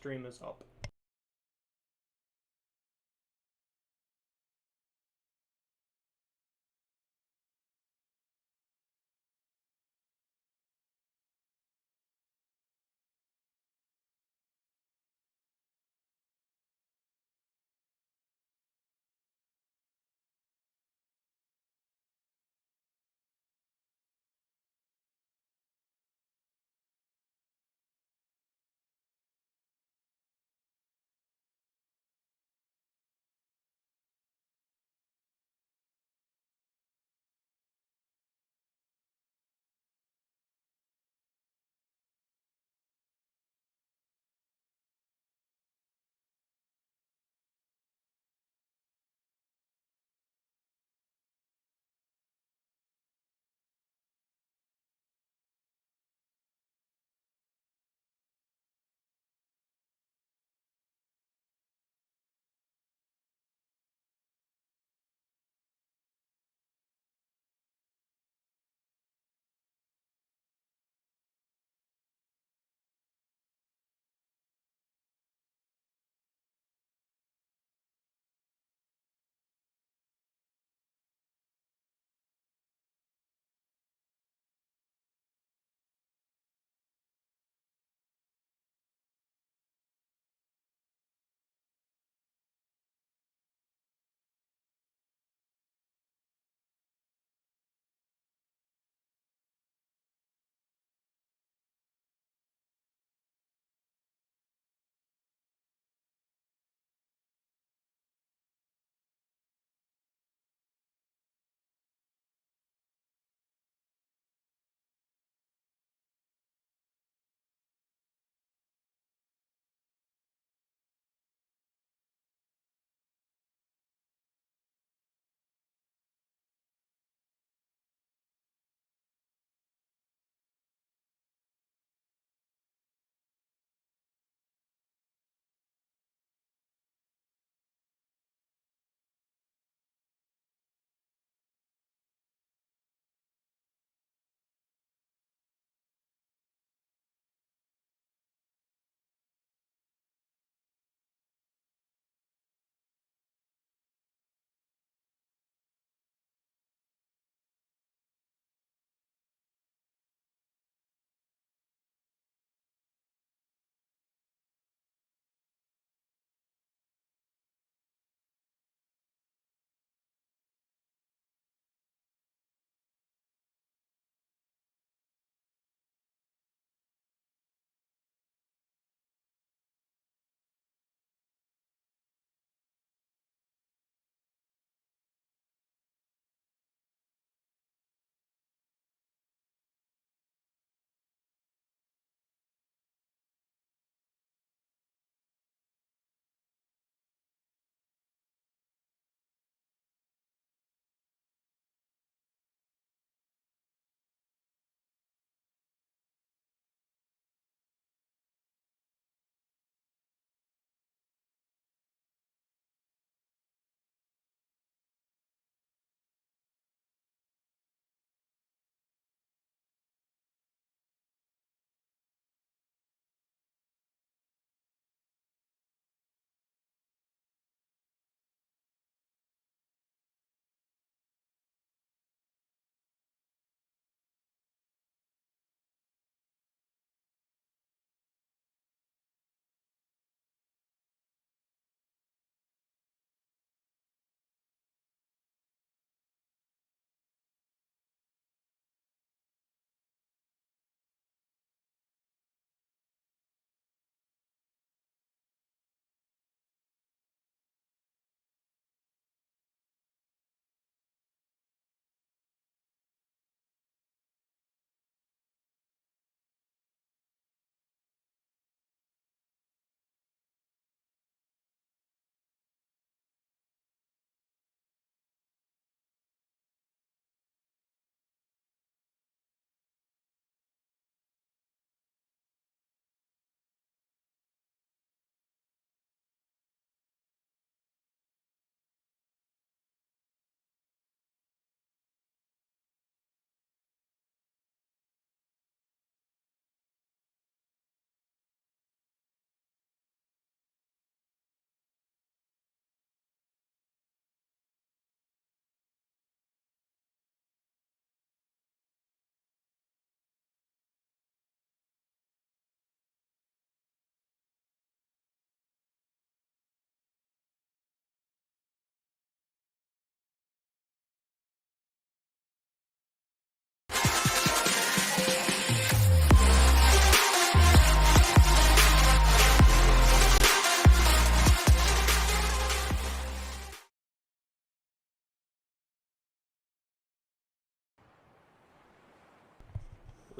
stream is up.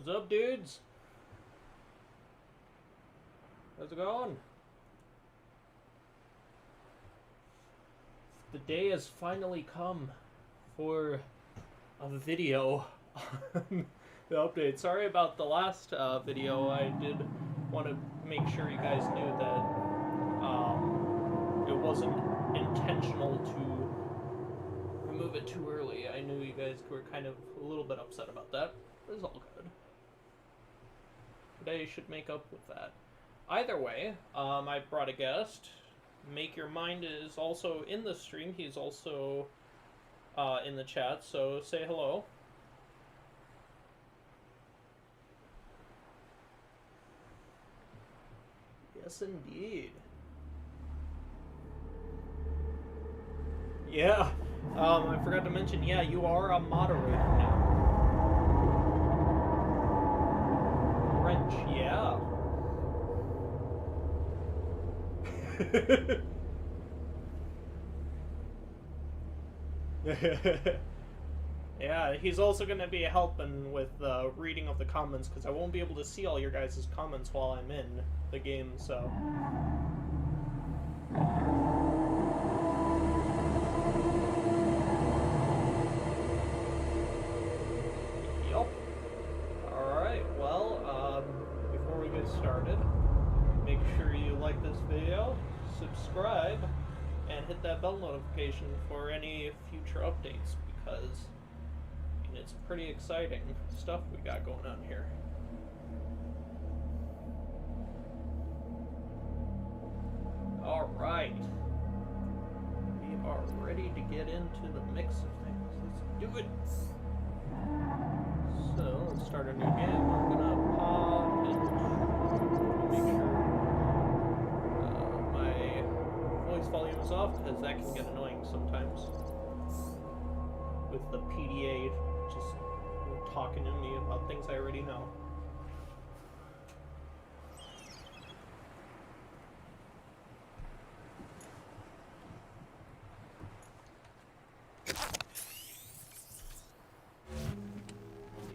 What's up, dudes? How's it going? The day has finally come for a video on the update. Sorry about the last video. I did want to make sure you guys knew that it wasn't intentional to remove it too early. I knew you guys were kind of a little bit upset about that. It was all good. Today should make up with that. Either way, I brought a guest. Make Your Mind is also in the stream. He's also in the chat, so say hello. Yes, indeed. Yeah, I forgot to mention, yeah, you are a moderator now. Wrench, yeah. Yeah, he's also going to be helping with the reading of the comments, because I won't be able to see all your guys' comments while I'm in the game, so... Yup. Alright, well, before we get started, make sure you like this video, subscribe, and hit that bell notification for any future updates, because it's pretty exciting stuff we got going on here. Alright. We are ready to get into the mix of things. Let's do it! So, let's start a new game. I'm gonna pause and make sure my voice volume is off, because that can get annoying sometimes with the PDA just talking to me about things I already know.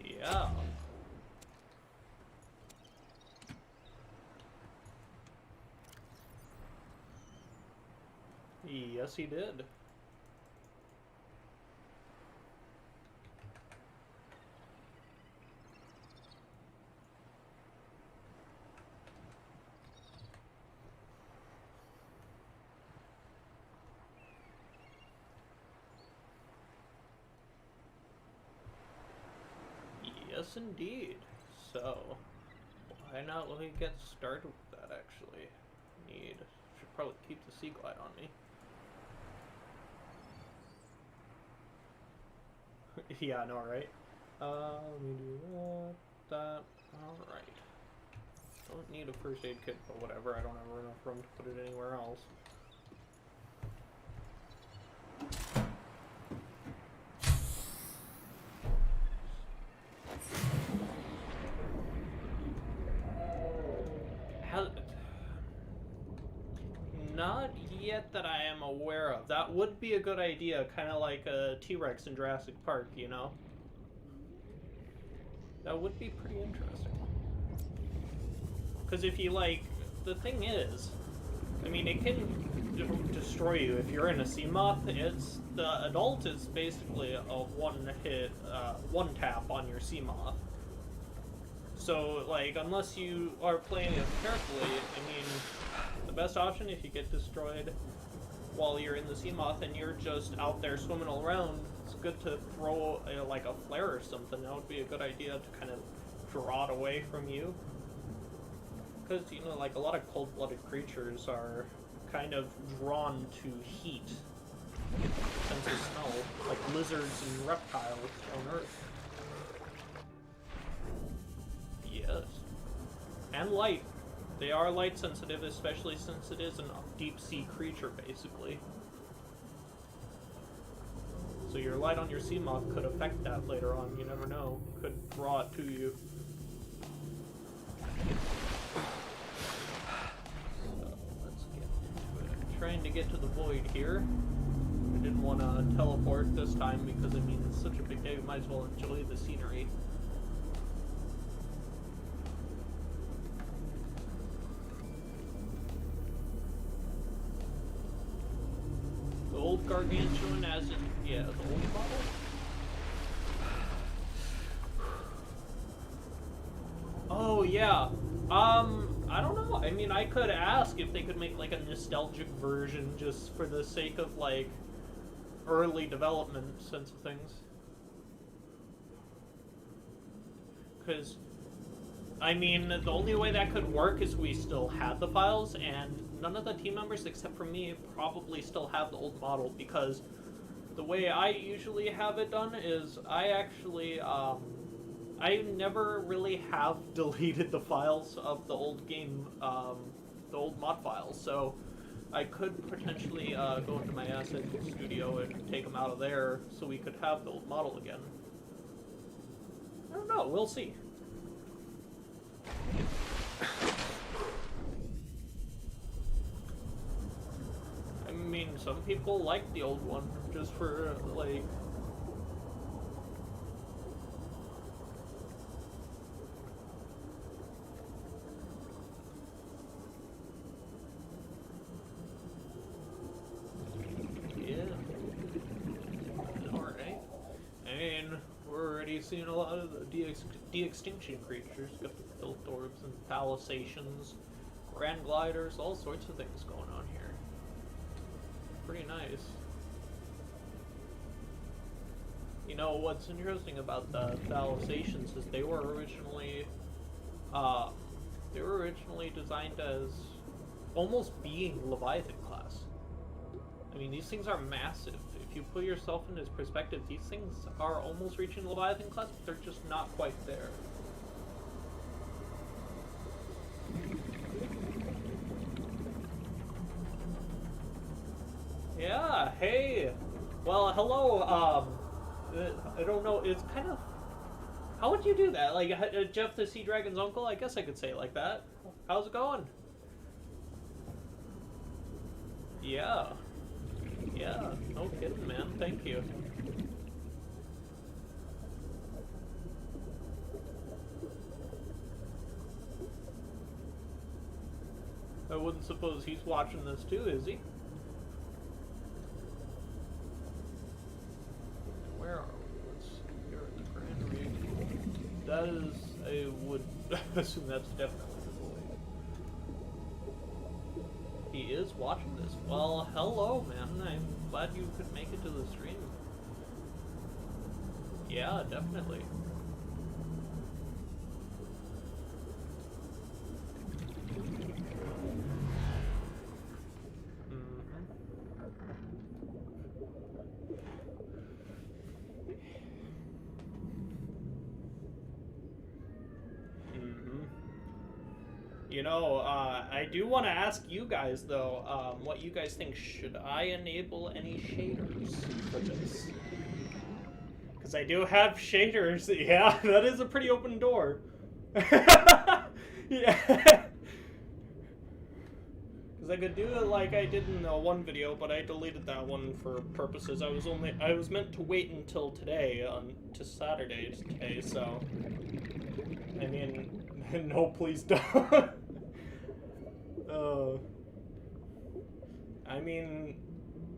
Yeah. Yes, he did. Yes, indeed. So, why not let me get started with that, actually? Should probably keep the Sea Glide on me. Yeah, I know, right? Let me do that. Alright. Don't need a first aid kit, but whatever. I don't have enough room to put it anywhere else. Not yet that I am aware of. That would be a good idea, kind of like a T-Rex in Jurassic Park, you know? That would be pretty interesting. Because if you, like, the thing is, I mean, it can destroy you. If you're in a sea moth, the adult is basically a one-hit, one-tap on your sea moth. So, like, unless you are playing it carefully, I mean... The best option, if you get destroyed while you're in the sea moth and you're just out there swimming around, it's good to throw like a flare or something. That would be a good idea to kind of draw it away from you. Because, you know, like a lot of cold-blooded creatures are kind of drawn to heat, sense of smell, like lizards and reptiles on Earth. Yes. And light. They are light sensitive, especially since it is a deep sea creature, basically. So your light on your sea moth could affect that later on. You never know. Could draw it to you. So let's get into it. I'm trying to get to the void here. I didn't want to teleport this time because, I mean, it's such a big day. We might as well enjoy the scenery. Gargantuan as in, yeah, the old model? Oh, yeah. I don't know. I mean, I could ask if they could make, like, a nostalgic version just for the sake of, like, early development sense of things. Because, I mean, the only way that could work is we still had the files, and none of the team members, except for me, probably still have the old model, because the way I usually have it done is I actually, I never really have deleted the files of the old game, the old mod files, so I could potentially go into my asset studio and take them out of there so we could have the old model again. I don't know, we'll see. I mean, some people like the old one, just for, like... Yeah. Alright. I mean, we're already seeing a lot of the de-extinction creatures. Got the filth orbs and palisations, grand gliders, all sorts of things going on here. Pretty nice. You know, what's interesting about the palisations is they were originally designed as almost being Leviathan class. I mean, these things are massive. If you put yourself in this perspective, these things are almost reaching Leviathan class, but they're just not quite there. Yeah, hey! Well, hello, I don't know, it's kind of... How would you do that? Like, Jeff the Sea Dragon's uncle? I guess I could say it like that. How's it going? Yeah. Yeah, no kidding, man. Thank you. I wouldn't suppose he's watching this too, is he? Where are we? Let's see. Here at the Grand Reef. That is, I would assume that's definitely the boy. He is watching this. Well, hello, man. I'm glad you could make it to the stream. Yeah, definitely. You know, I do want to ask you guys, though, what you guys think. Should I enable any shaders for this? Because I do have shaders. Yeah, that is a pretty open door. Yeah. Because I could do it like I did in the one video, but I deleted that one for purposes. I was meant to wait until today, to Saturday today, so... I mean... No, please don't. I mean,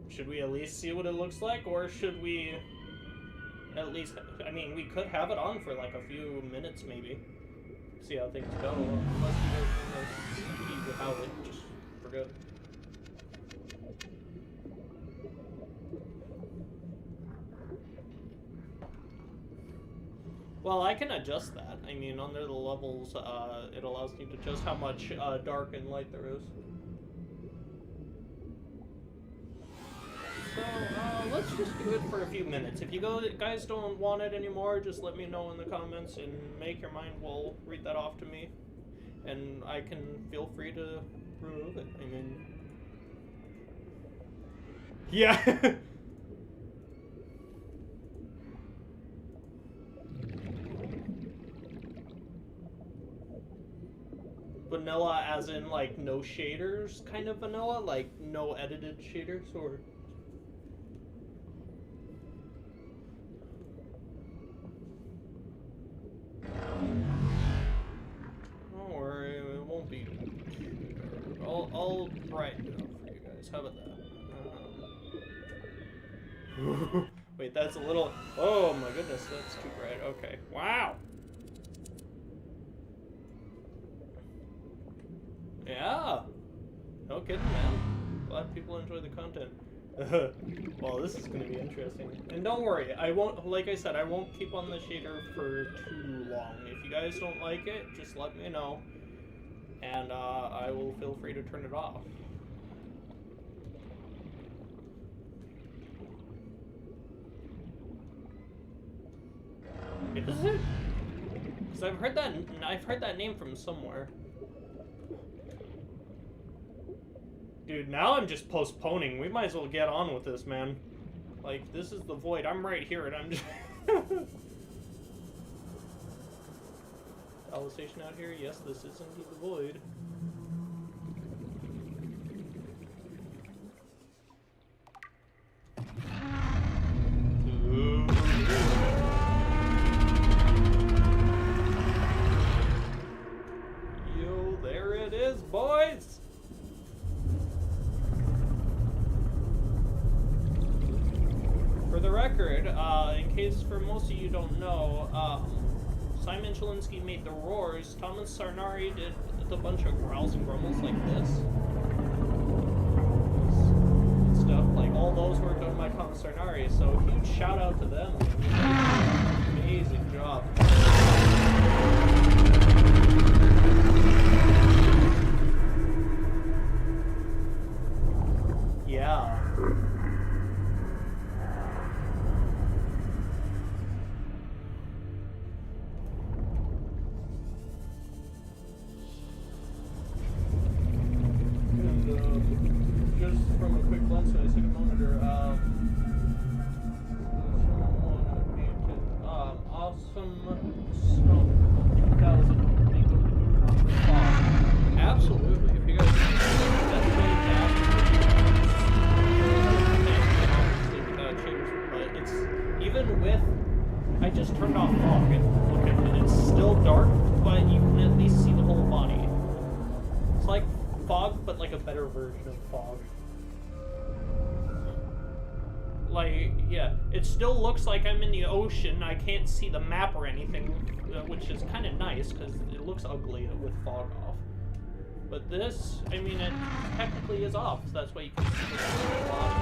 should we at least see what it looks like, or should we at least, I mean, we could have it on for like a few minutes maybe. See how things go, unless you guys want to see without it, just for good. Well, I can adjust that. I mean, under the levels, it allows me to adjust how much dark and light there is. So, let's just do it for a few minutes. If you guys don't want it anymore, just let me know in the comments and make your mind. We'll read that off to me. And I can feel free to remove it. I mean... Yeah! Vanilla as in, like, no shaders kind of vanilla? Like, no edited shaders, or... Don't worry, it won't be... I'll brighten it up for you guys. How about that? Wait, that's a little... Oh my goodness, that's too bright. Okay. Wow! Yeah! No kidding, man. Glad people enjoy the content. Well, this is going to be interesting. And don't worry, I won't, like I said, I won't keep on the shader for too long. If you guys don't like it, just let me know. And I will feel free to turn it off. Is it? Because I've heard that name from somewhere. Dude, now I'm just postponing. We might as well get on with this, man. Like, this is the void. I'm right here, and I'm just... Battle station out here? Yes, this is indeed the void. Yo, there it is, boys! For the record, in case for most of you don't know, Simon Chilinsky made the roars. Thomas Sarnari did a bunch of growls and grumbles like this. Stuff like all those were done by Thomas Sarnari, so huge shout out to them. Amazing job. Yeah. Just from a quick glance at my second monitor, awesome snow 2000. Absolutely. If you guys that's but it's even with I just turned off fog and look at it. It's still dark, but you can at least see the whole body. It's like fog, but like a better version of fog. Like, yeah, it still looks like I'm in the ocean. I can't see the map or anything, which is kind of nice because it looks ugly with fog off. But this, I mean, it technically is off, so that's why you can see the fog.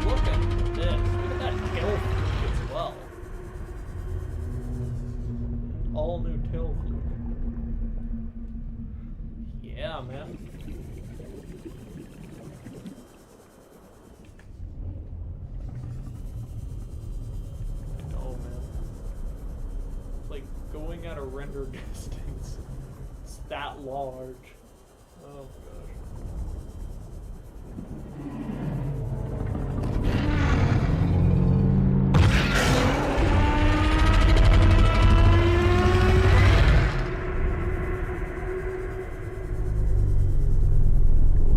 Look at this. Look at that tail fluke as well. All new tail fluke. Yeah, man. Going at a render distance. It's that large. Oh my gosh.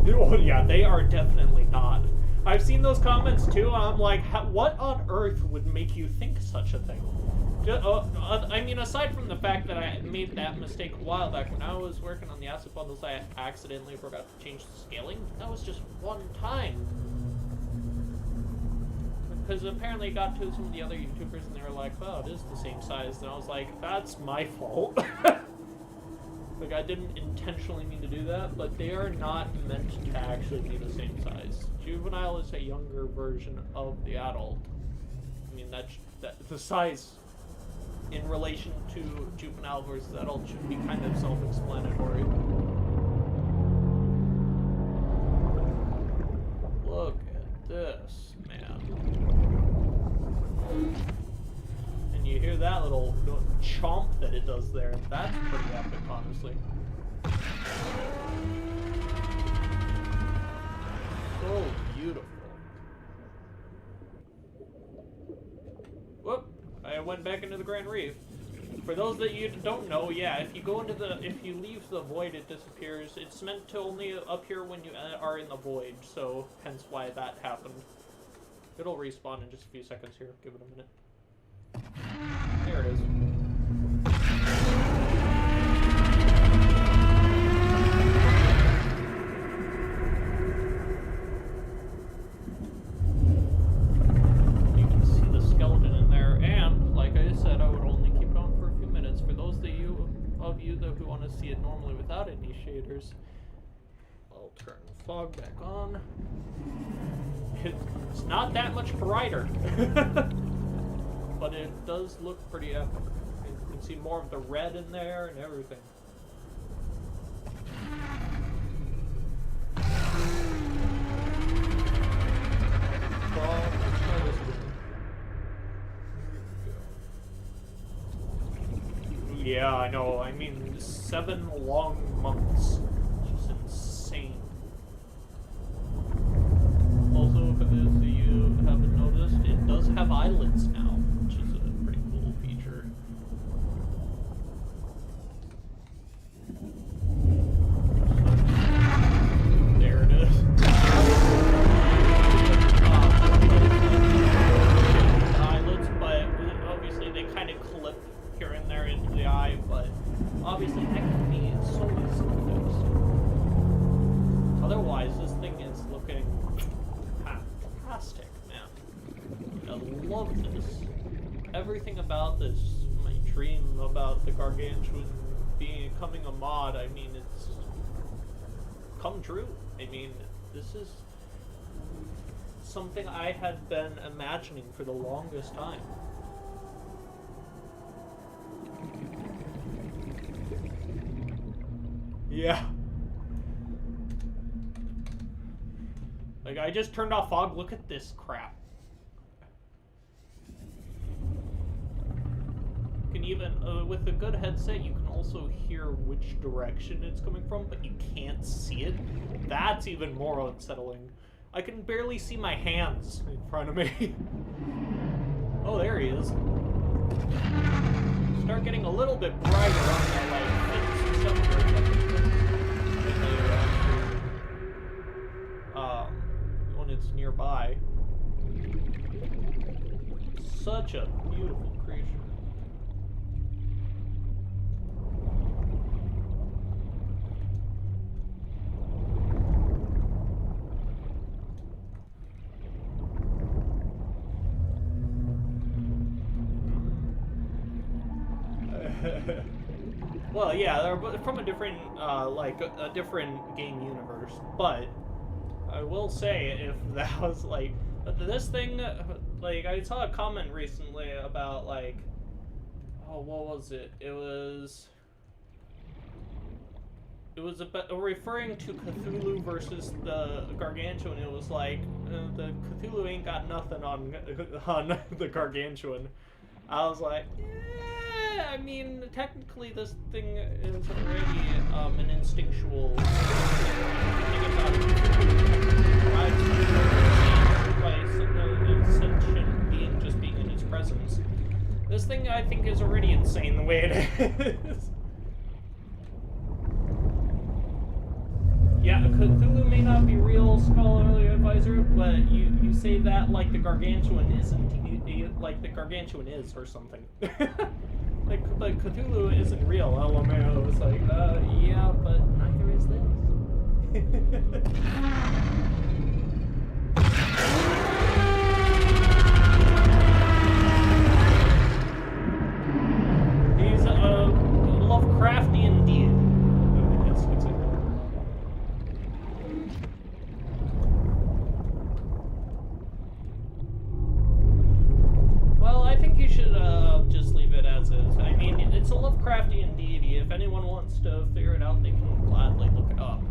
Oh yeah, they are definitely not. I've seen those comments too, and I'm like, what on earth would make you think such a thing? I mean, aside from the fact that I made that mistake a while back when I was working on the asset bundles, I accidentally forgot to change the scaling. That was just one time. Because apparently it got to some of the other YouTubers and they were like, oh, it is the same size. And I was like, that's my fault. Like, I didn't intentionally mean to do that, but they are not meant to actually be the same size. Juvenile is a younger version of the adult. I mean, the size in relation to juvenile versus adult should be kind of self-explanatory. Look at this, man. And you hear that little chomp that it does there. That's pretty epic, honestly. So beautiful. Whoop! I went back into the Grand Reef. For those that you don't know, yeah, if you leave the void, it disappears. It's meant to only appear when you are in the void, so hence why that happened. It'll respawn in just a few seconds here. Give it a minute. There it is. though if we want to see it normally without any shaders, I'll turn the fog back on. It's not that much brighter, but it does look pretty epic. You can see more of the red in there and everything. Well, let's try this again. Yeah, I know. I mean, 7 long months. Just insane. Also, if you haven't noticed, it does have eyelids now, which is a pretty cool feature. There it is. Eyelids, but obviously they kind of clip here and there into the eye, but obviously that can be so easily fixed. Otherwise, this thing is looking fantastic, man. I love this. Everything about this, my dream about the Gargantuan becoming a mod, I mean, it's come true. I mean, this is something I had been imagining for the longest time. Yeah. Like, I just turned off fog. Look at this crap. You can even, with a good headset, you can also hear which direction it's coming from, but you can't see it. That's even more unsettling. I can barely see my hands in front of me. Oh, there he is. Start getting a little bit brighter on that, like, when it's nearby. Such a beautiful creature. Well, yeah, they're from a different, like, a different game universe, but I will say, if that was, like, this thing, like, I saw a comment recently about, like, oh, what was it? It was about referring to Cthulhu versus the Gargantuan. It was like, the Cthulhu ain't got nothing on the Gargantuan. I was like, yeah, I mean, technically this thing is already an instinctual thing about it. By sentient being just being in its presence. This thing, I think, is already insane the way it is. Yeah, Cthulhu may not be real, scholarly advisor, but you say that like the Gargantuan isn't, like the Gargantuan is, or something. Like Cthulhu isn't real, LMAO. It's like, yeah, but neither is this. He's a Lovecraftian deity. Yes, it's it. Well, I think you should just leave it as is. I mean, it's a Lovecraftian deity. If anyone wants to figure it out, they can gladly look it up.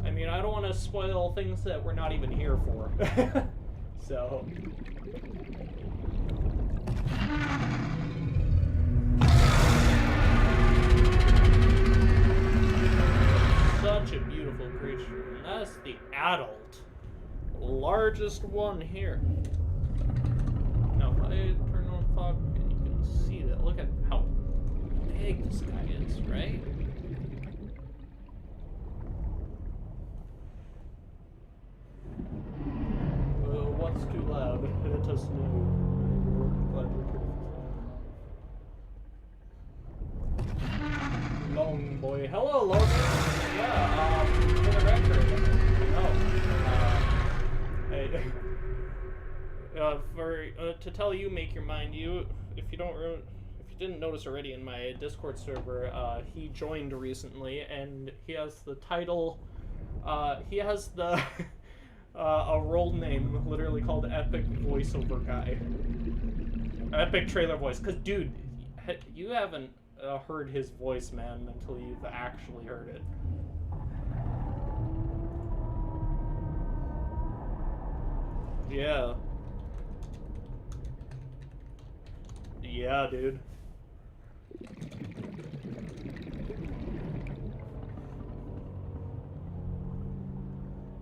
I mean, I don't want to spoil things that we're not even here for. So. Such a beautiful creature. And that's the adult. Largest one here. Now, if I turn on fog, you can see that. Look at how big this guy is, right? What's too loud? Let us know. We're glad we're Long boy. Hello, Logan. Yeah, for the record, to tell you, make your mind. If you didn't notice already in my Discord server, he joined recently, and he has the title, he has the, a role name literally called Epic Voiceover Guy. Epic Trailer Voice, because, dude, you haven't heard his voice, man, until you've actually heard it. Yeah. Yeah, dude.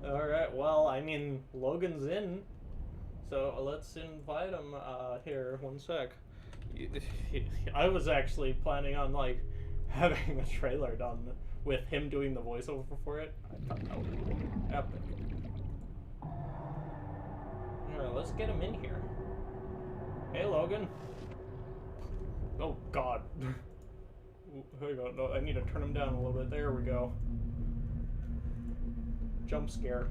Alright, well, I mean, Logan's in, so let's invite him here. One sec. I was actually planning on, like, having a trailer done with him doing the voiceover for it. I thought that would be epic. Alright, let's get him in here. Hey, Logan. Oh, God. Hang on, no, I need to turn him down a little bit. There we go. Jump scare.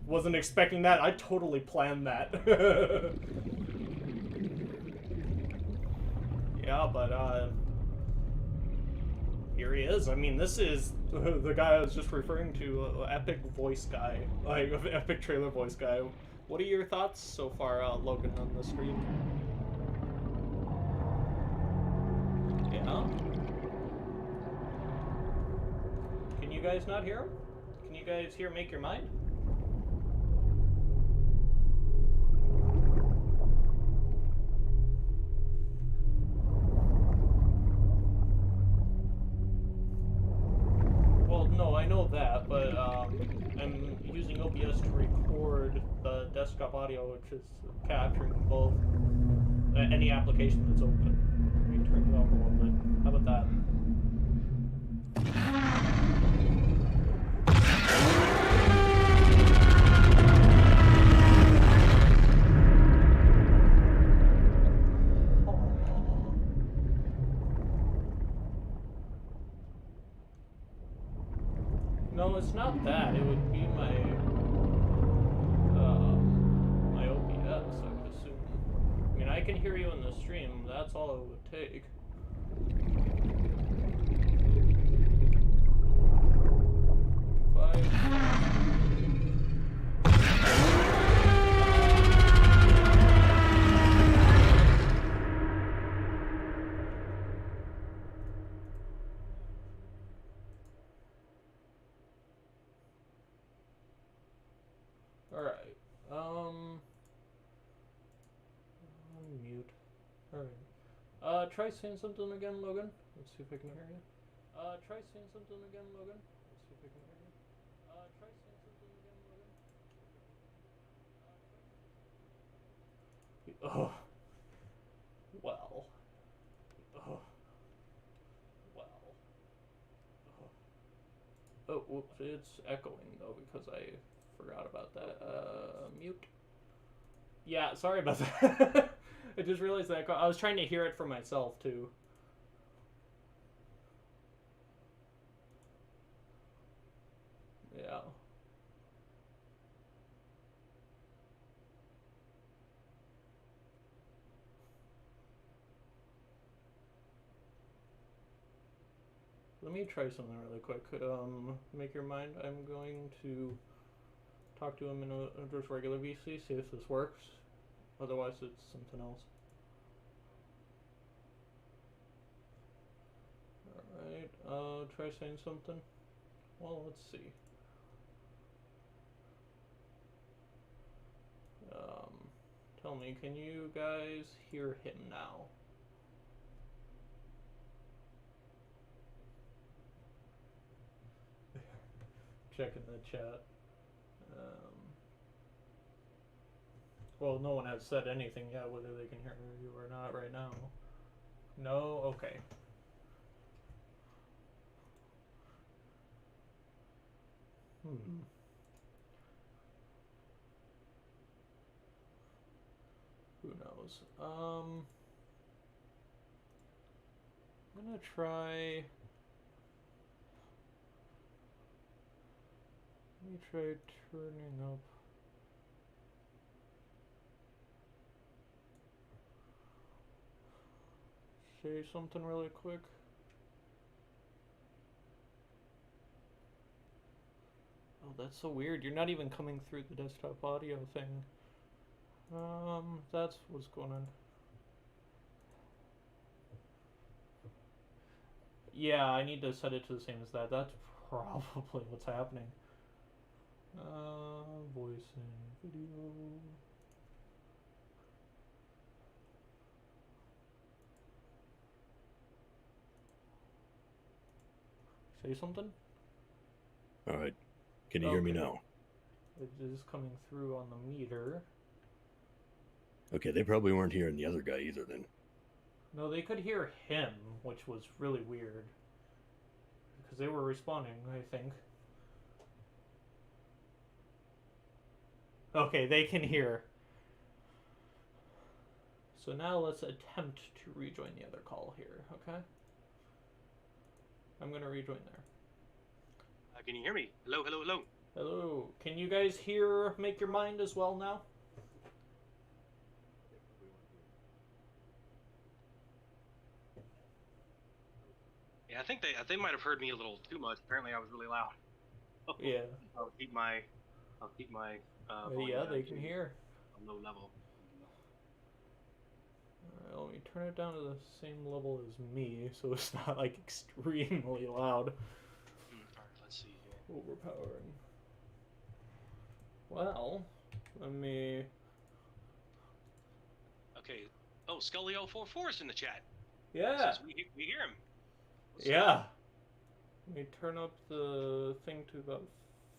Wasn't expecting that. I totally planned that. Yeah, but, here he is. I mean, this is the guy I was just referring to, Epic Voice Guy. Like, Epic Trailer Voice Guy. What are your thoughts so far, Logan, on the stream? Yeah? Can you guys not hear him? Can you guys hear Make Your Mind? Well, no, I know that, but I'm using OBS to record the desktop audio, which is capturing both any application that's open. Let me turn it up a little bit. How about that? No, it's not that. It would be my my OBS, I would assume. I mean, I can hear you in the stream. That's all it would take. Alright, mute. Alright. Try saying something again, Logan. Let's see if I can hear you. Try saying something again, Logan. Let's see if I can hear you. Try saying something again, Logan. Oh. Well. Oh. Well. Oh, whoops, it's echoing, though, because I forgot about that. Mute. Yeah, sorry about that. I just realized that I was trying to hear it for myself, too. Yeah. Let me try something really quick. Make your mind. I'm going to talk to him in a just regular VC, see if this works. Otherwise, it's something else. Alright, try saying something. Well, let's see. Tell me, can you guys hear him now? Checking the chat. Well, no one has said anything yet, whether they can hear you or not right now. No? Okay. Who knows? I'm gonna try... Let me try turning up... say something really quick? Oh, that's so weird. You're not even coming through the desktop audio thing. That's what's going on. Yeah, I need to set it to the same as that. That's probably what's happening. Voice and video. Say something? Alright. Can you hear me now? It is coming through on the meter. Okay, they probably weren't hearing the other guy either then. No, they could hear him, which was really weird. Because they were responding, I think. Okay, they can hear. So now let's attempt to rejoin the other call here, okay? I'm gonna rejoin there. Can you hear me? Hello, hello, hello. Hello. Can you guys hear Make Your Mind as well now? Yeah, I think they might have heard me a little too much. Apparently, I was really loud. Yeah. I'll keep my Yeah, they can hear. On low level. Alright, let me turn it down to the same level as me, so it's not like extremely loud. Alright, let's see here. Overpowering. Well, let me. Okay. Oh, Scully044 is in the chat. Yeah. Says we hear him. Yeah. Let me turn up the thing to about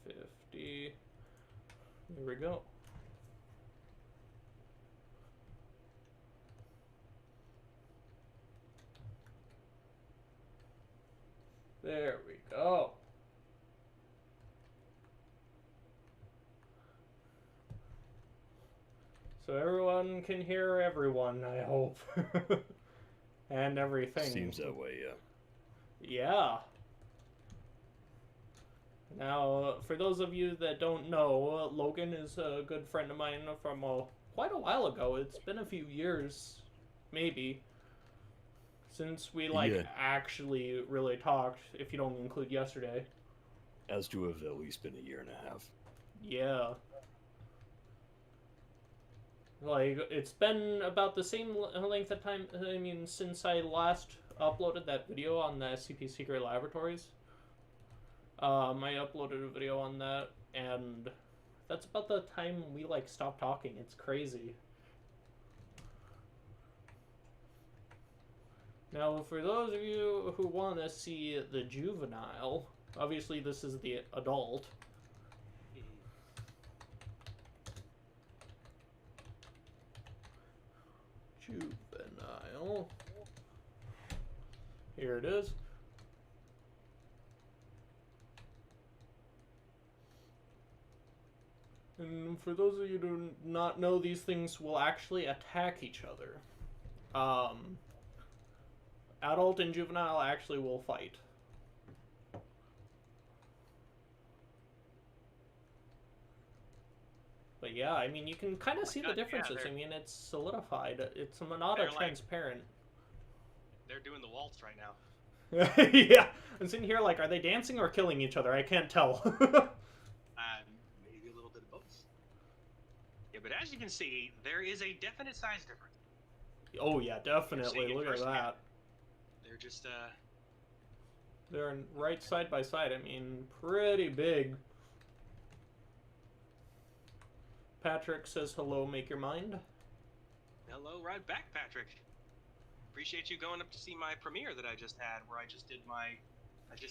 50. There we go. There we go. So everyone can hear everyone, I hope. And everything. Seems that way, yeah. Yeah. Now, for those of you that don't know, Logan is a good friend of mine from quite a while ago. It's been a few years, maybe, since we actually really talked, if you don't include yesterday. Has to have at least been a year and a half. Yeah. Like, it's been about the same length of time, I mean, since I last uploaded that video on the SCP Secret Laboratories. I uploaded a video on that, and that's about the time we, like, stopped talking. It's crazy. Now, for those of you who want to see the juvenile, obviously this is the adult. Juvenile. Here it is. And for those of you who do not know, these things will actually attack each other. Adult and juvenile actually will fight. But yeah, I mean, you can kind of see the differences. I mean, it's solidified. It's not transparent. They're doing the waltz right now. Yeah, I'm sitting here like, are they dancing or killing each other? I can't tell. Maybe a little bit of both. Yeah, but as you can see, there is a definite size difference. Oh yeah, definitely. Look at that. They're just they're right side by side. I mean, pretty big. Patrick says hello, Make Your Mind. Hello, right back, Patrick. Appreciate you going up to see my premiere that I just had, where I just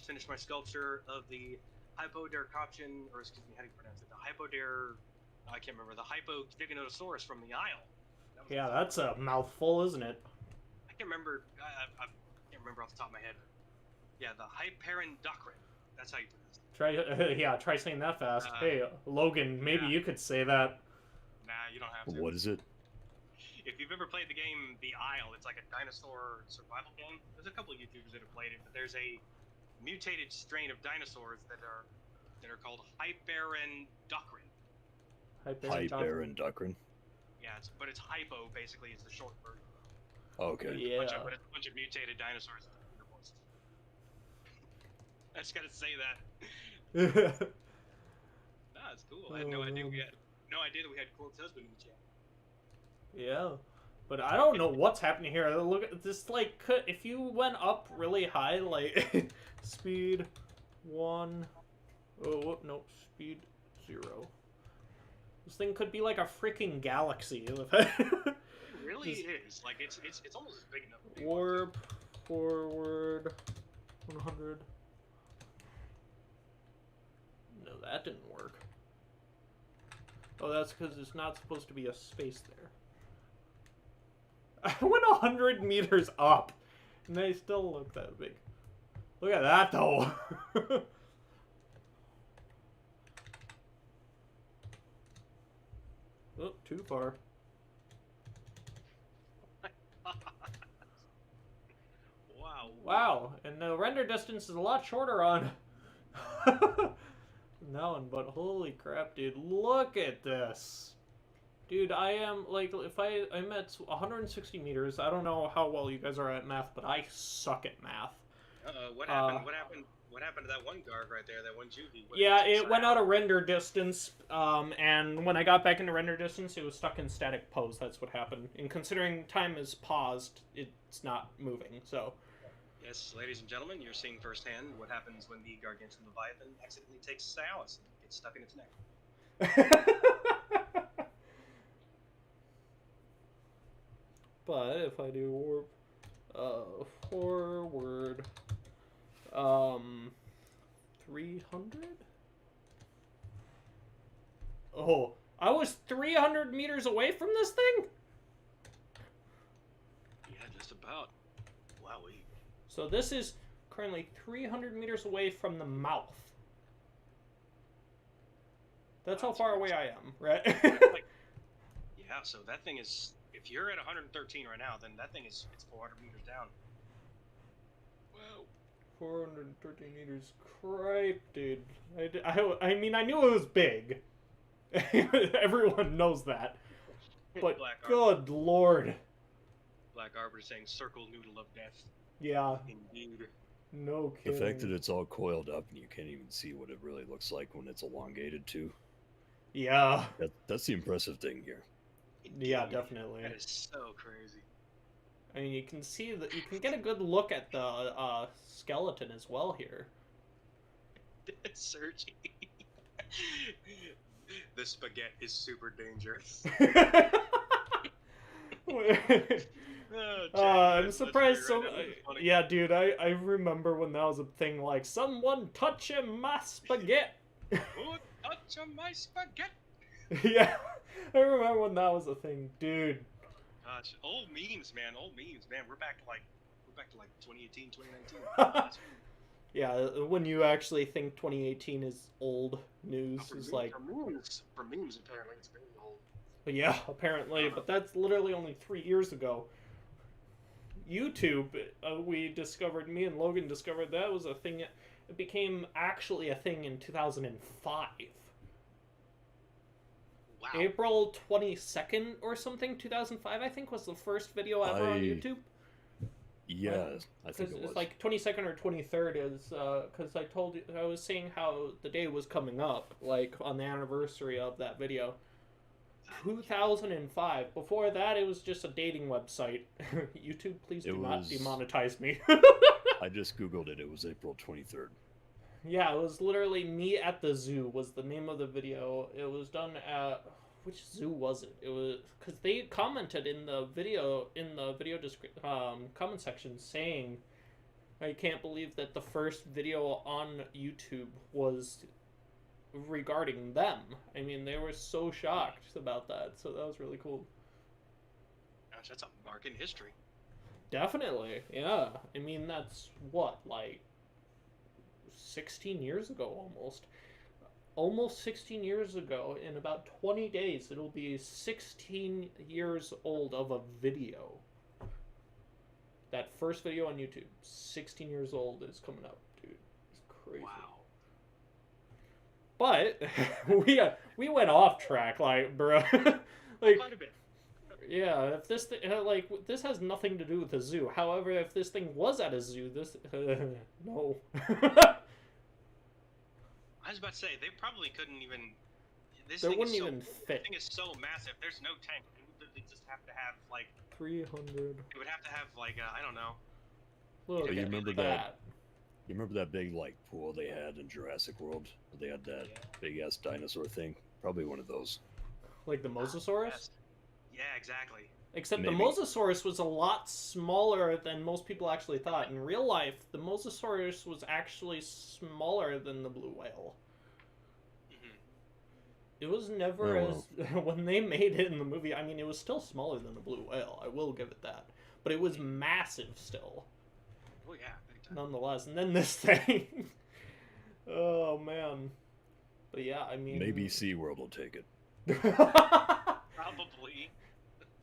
finished my sculpture of the Hypodercoption, or excuse me, how do you pronounce it? I can't remember, the Hypogiganotosaurus from the Isle. Yeah, that's a mouthful, isn't it? I can't remember, I can't remember off the top of my head. Yeah, the Hyperendocrin. That's how you pronounce it. Try saying that fast. Hey, Logan, maybe you could say that. Nah, you don't have to. What is it? If you've ever played the game The Isle, it's like a dinosaur survival game. There's a couple of YouTubers that have played it, but there's a mutated strain of dinosaurs that are called Hyperendocrin. Hyperendocrin. Yeah, but it's hypo basically is the short version. Okay. Yeah. But it's a bunch of mutated dinosaurs. I just gotta say that. Nah, it's cool. I had no idea no idea that we had Colt's husband in the chat. Yeah. But I don't know what's happening here. Look at this, like, if you went up really high, like, speed 1. Oh, no, speed 0. This thing could be like a freaking galaxy. It really is. Like, it's almost as big enough. Warp forward 100. No, that didn't work. Oh, that's because it's not supposed to be a space there. I went 100 meters up, and they still look that big. Look at that, though. Oh, too far. Wow. Wow, and the render distance is a lot shorter on that one, but holy crap, dude, look at this. Dude, I am, like, if I'm at 160 meters, I don't know how well you guys are at math, but I suck at math. What happened? What happened to that one Garg right there? That one Juvie? Yeah, it went out of render distance, and when I got back into render distance, it was stuck in static pose. That's what happened. And considering time is paused, it's not moving, so... Yes, ladies and gentlemen, you're seeing firsthand what happens when the Gargantuan Leviathan accidentally takes Salis and gets stuck in its neck. But if I do warp forward 300? Oh, I was 300 meters away from this thing? Yeah, just about. Wowee. So this is currently 300 meters away from the mouth. That's how far away I am, right? Yeah, so that thing is... If you're at 113 right now, then that thing is... It's 400 meters down. Wow. 413 meters. Cripe, dude. I mean, I knew it was big. Everyone knows that. But good lord. Black Arbor saying circle noodle of death. Yeah. Indeed. No kidding. The fact that it's all coiled up and you can't even see what it really looks like when it's elongated too. Yeah. That's the impressive thing here. Indeed. Yeah, definitely. That is so crazy. I mean, you can see that you can get a good look at the skeleton as well here. Searching. The spaghetti is super dangerous. I'm surprised. Yeah, dude, I remember when that was a thing. Like, someone touching my spaghetti. Who touching my spaghetti? Yeah, I remember when that was a thing, dude. Gosh, old memes, man. We're back to like 2018, 2019. Yeah, when you actually think 2018 is old news, is like... For memes, apparently, it's very old. Yeah, apparently, but that's literally only 3 years ago. YouTube, me and Logan discovered that was a thing. It became actually a thing in 2005. Wow. April 22nd or something, 2005, I think, was the first video ever on YouTube. Yeah, I think it was. It's like 22nd or 23rd is, because I was saying how the day was coming up, like, on the anniversary of that video. 2005. Before that, it was just a dating website. YouTube, please do not demonetize me. I just Googled it. It was April 23rd. Yeah, it was literally me at the zoo was the name of the video. It was done at... Which zoo was it? It was... Because they commented in the video comment section saying, I can't believe that the first video on YouTube was regarding them. I mean, they were so shocked about that, so that was really cool. Gosh, that's a mark in history. Definitely, yeah. I mean, that's what, like 16 years ago almost 16 years ago. In about 20 days it'll be 16 years old of a video. That first video on YouTube, 16 years old, is coming up, dude. It's crazy. Wow. But we went off track, like, bro. Like, Quite a bit. Yeah, if this like this has nothing to do with the zoo. However, if this thing was at a zoo, this no. I was about to say they probably couldn't even. This There thing wouldn't is so, even fit. This thing is so massive. There's no tank. They would literally just have to have like. 300. It would have to have like I don't know. Look you at remember that. You remember that big like pool they had in Jurassic World? They had that big ass dinosaur thing. Probably one of those. Like the Mosasaurus? Yes. Yeah, exactly. Except Maybe. the Mosasaurus was a lot smaller than most people actually thought. In real life, the Mosasaurus was actually smaller than the blue whale. It was never as... When they made it in the movie, I mean, it was still smaller than the blue whale. I will give it that. But it was massive still. Oh, yeah. Big time. Nonetheless. And then this thing. Oh, man. But yeah, I mean... Maybe SeaWorld will take it. Probably.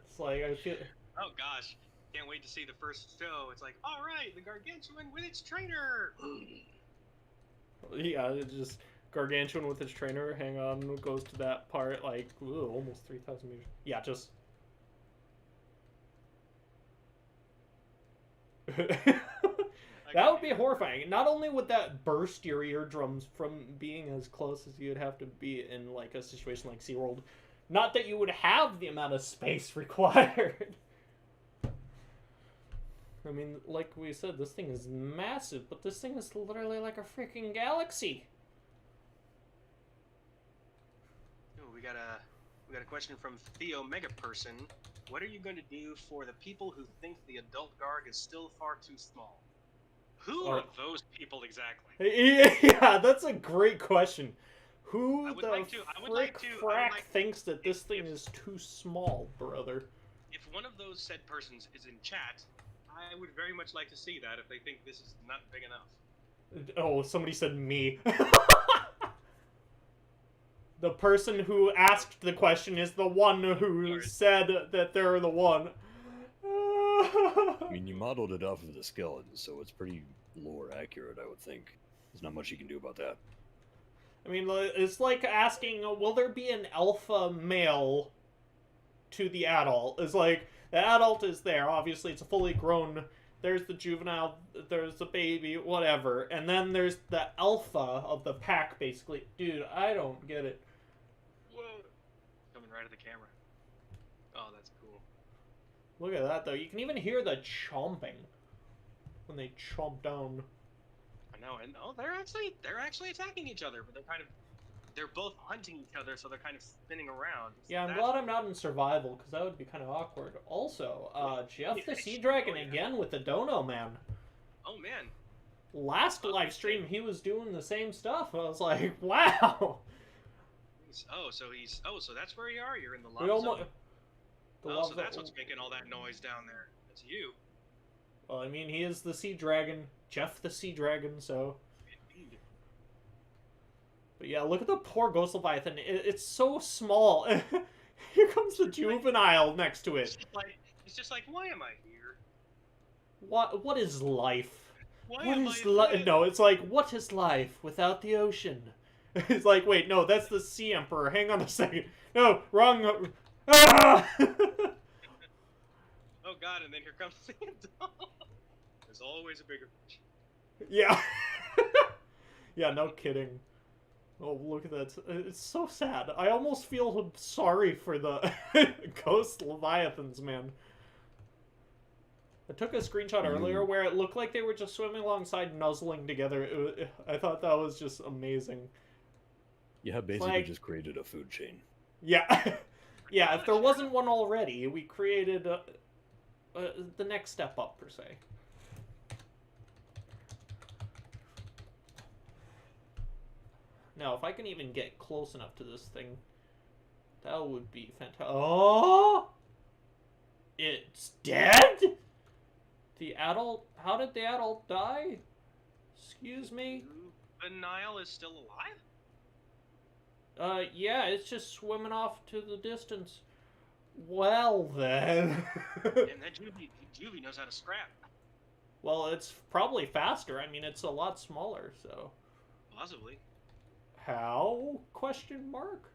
It's like, I feel... Oh, gosh. Can't wait to see the first show. It's like, all right, the Gargantuan with its trainer. Yeah, it just... Gargantuan with his trainer, hang on, goes to that part, like, ooh, almost 3,000 meters. Yeah, just... That would be horrifying. Not only would that burst your eardrums from being as close as you'd have to be in, like, a situation like SeaWorld, not that you would have the amount of space required. I mean, like we said, this thing is massive, but this thing is literally like a freaking galaxy. Ooh, we got a question from Theo Megaperson. What are you going to do for the people who think the adult Garg is still far too small? Who are those people exactly? Yeah, that's a great question. Who the frack thinks that this thing is too small, brother? If one of those said persons is in chat, I would very much like to see that if they think this is not big enough. Oh, somebody said me. The person who asked the question is the one who said that they're the one. I mean, you modeled it off of the skeleton, so it's pretty lore accurate, I would think. There's not much you can do about that. I mean, it's like asking, will there be an alpha male to the adult? It's like, the adult is there, obviously it's a fully grown, there's the juvenile, there's the baby, whatever, and then there's the alpha of the pack, basically. Dude, I don't get it. Whoa. Coming right at the camera. Oh, that's cool. Look at that, though. You can even hear the chomping when they chomp down. I know, and they're actually attacking each other, but they're both hunting each other, so they're kind of spinning around. Yeah, I'm glad I'm not in survival, because that would be kind of awkward. Also, Jeff the Sea Dragon again with the Dono Man. Oh, man. Last live stream, he was doing the same stuff. I was like, wow. So that's where you are. You're in the lava zone. So that's what's making all that noise down there. That's you. Well, I mean, he is the Sea Dragon, Jeff the Sea Dragon, so... Indeed. But yeah, look at the poor Ghost Leviathan. It's so small. Here comes the juvenile next to it. It's just like, why am I here? What is life? Why No, it's like, what is life without the ocean? It's like, wait, no, that's the Sea Emperor. Hang on a second. No, wrong. Ah! Oh god, and then here comes the adult. There's always a bigger fish. Yeah. Yeah, no kidding. Oh, look at that. It's so sad. I almost feel sorry for the ghost leviathans, man. I took a screenshot earlier where it looked like they were just swimming alongside, nuzzling together. I thought that was just amazing. Yeah, basically just created a food chain. Yeah. Yeah, if there wasn't one already, we created the next step up, per se. Now, if I can even get close enough to this thing, that would be fantastic. Oh! It's dead? The adult... How did the adult die? Excuse me? The Nile is still alive? Yeah, it's just swimming off to the distance. Well, then. And that Juvie knows how to scrap. Well, it's probably faster. I mean, it's a lot smaller, so... Possibly. How? Question mark?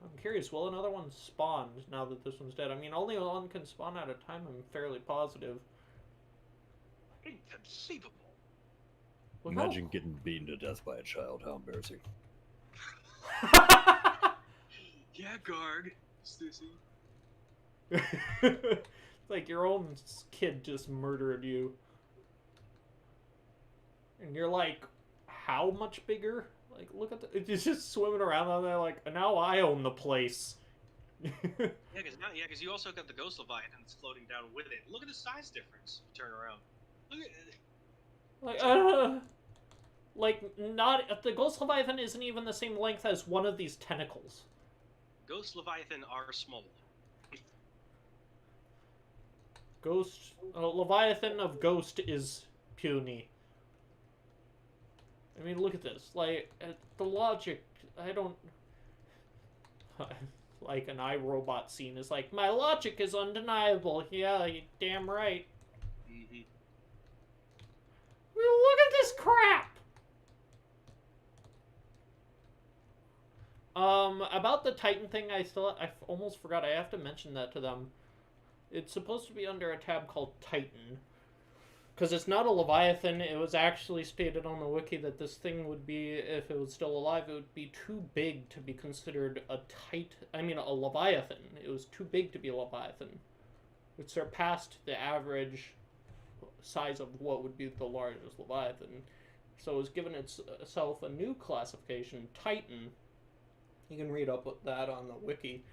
I'm curious, will another one spawn now that this one's dead? I mean, only one can spawn at a time, I'm fairly positive. Inconceivable. Look Imagine getting beaten to death by a child. How embarrassing. Yeah, Garg. Sissy. It's like your own kid just murdered you. And you're like, how much bigger? Like, look at the... It's just swimming around on there like, now I own the place. Yeah, because you also got the Ghost Leviathan that's floating down with it. Look at the size difference. You turn around. Look at it. Like, not... The Ghost Leviathan isn't even the same length as one of these tentacles. Ghost Leviathan are small. Ghost... Leviathan of Ghost is puny. I mean, look at this. Like, the logic... I don't... like, an iRobot scene is like, my logic is undeniable. Yeah, you damn right. Mm-hmm. Look at this crap! About the Titan thing, I almost forgot. I have to mention that to them. It's supposed to be under a tab called Titan. Because it's not a Leviathan. It was actually stated on the wiki that this thing would be, if it was still alive, it would be too big to be considered a a Leviathan. It was too big to be a Leviathan. It surpassed the average size of what would be the largest Leviathan. So it was given itself a new classification, Titan. You can read up with that on the wiki.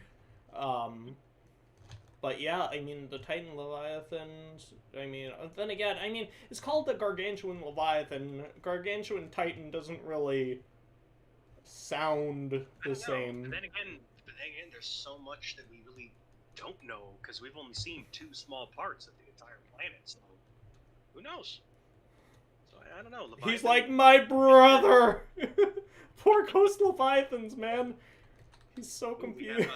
But yeah, I mean, the Titan Leviathans, I mean, then again, I mean, it's called the Gargantuan Leviathan. Gargantuan Titan doesn't really sound the same. But then again, there's so much that we really don't know, because we've only seen 2 small parts of the entire planet, so who knows? So I don't know. Leviathan... He's like, my brother! Poor Ghost Leviathans, man. He's so confused.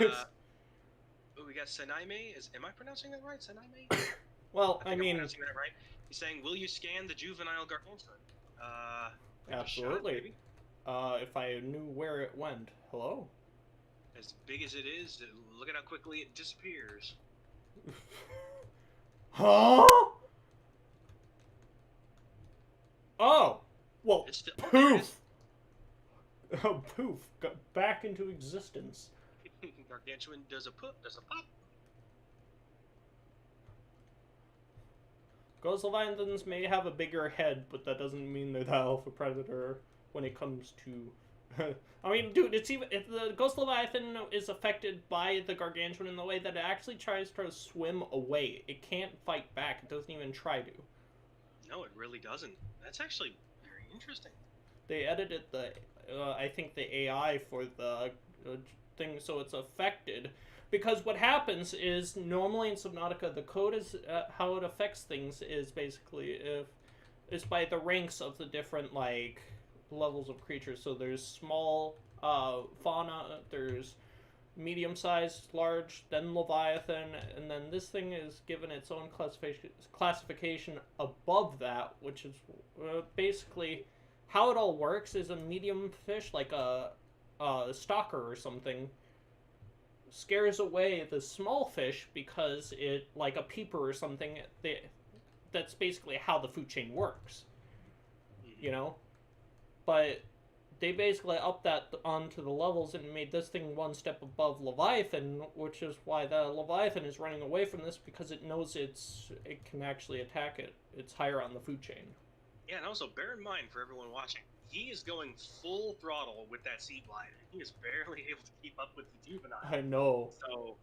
We got Senaime. Am I pronouncing that right? Senaime? Well, I mean... I'm pronouncing that right. He's saying, will you scan the juvenile Gargantuan? Absolutely. If I knew where it went. Hello? As big as it is, look at how quickly it disappears. Huh? Oh! Well, poof! Oh, poof. Got back into existence. Gargantuan does a pop. Ghost Leviathans may have a bigger head, but that doesn't mean they're the alpha predator when it comes to... I mean, dude, it's even... If the Ghost Leviathan is affected by the Gargantuan in the way that it actually tries to swim away. It can't fight back. It doesn't even try to. No, it really doesn't. That's actually very interesting. They edited the... I think the AI for the... thing so it's affected, because what happens is normally in Subnautica the code is how it affects things is basically it's by the ranks of the different like levels of creatures. So there's small fauna, there's medium-sized, large, then Leviathan, and then this thing is given its own classification above that, which is basically how it all works. Is a medium fish like a stalker or something scares away the small fish because it, like a Peeper or something, that's basically how the food chain works, you know? But they basically upped that onto the levels and made this thing one step above Leviathan, which is why the Leviathan is running away from this, because it knows it can actually attack it. It's higher on the food chain. Yeah, and also bear in mind for everyone watching, he is going full throttle with that sea glide. He is barely able to keep up with the juvenile. I know. So,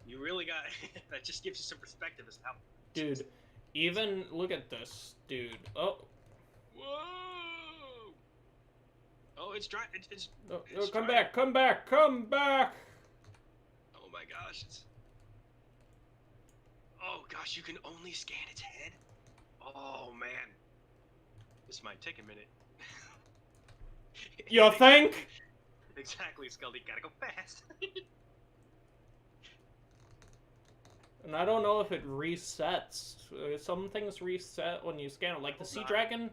you really got... that just gives you some perspective as to how... Dude, even... Look at this, dude. Oh. Whoa! Oh, it's dry... It's come dry. back, come back, come back! Oh my gosh, it's... Oh gosh, you can only scan its head? Oh man. This might take a minute. You think? Exactly, Scully. Gotta go fast. And I don't know if it resets. Some things reset when you scan it, like the sea dragon.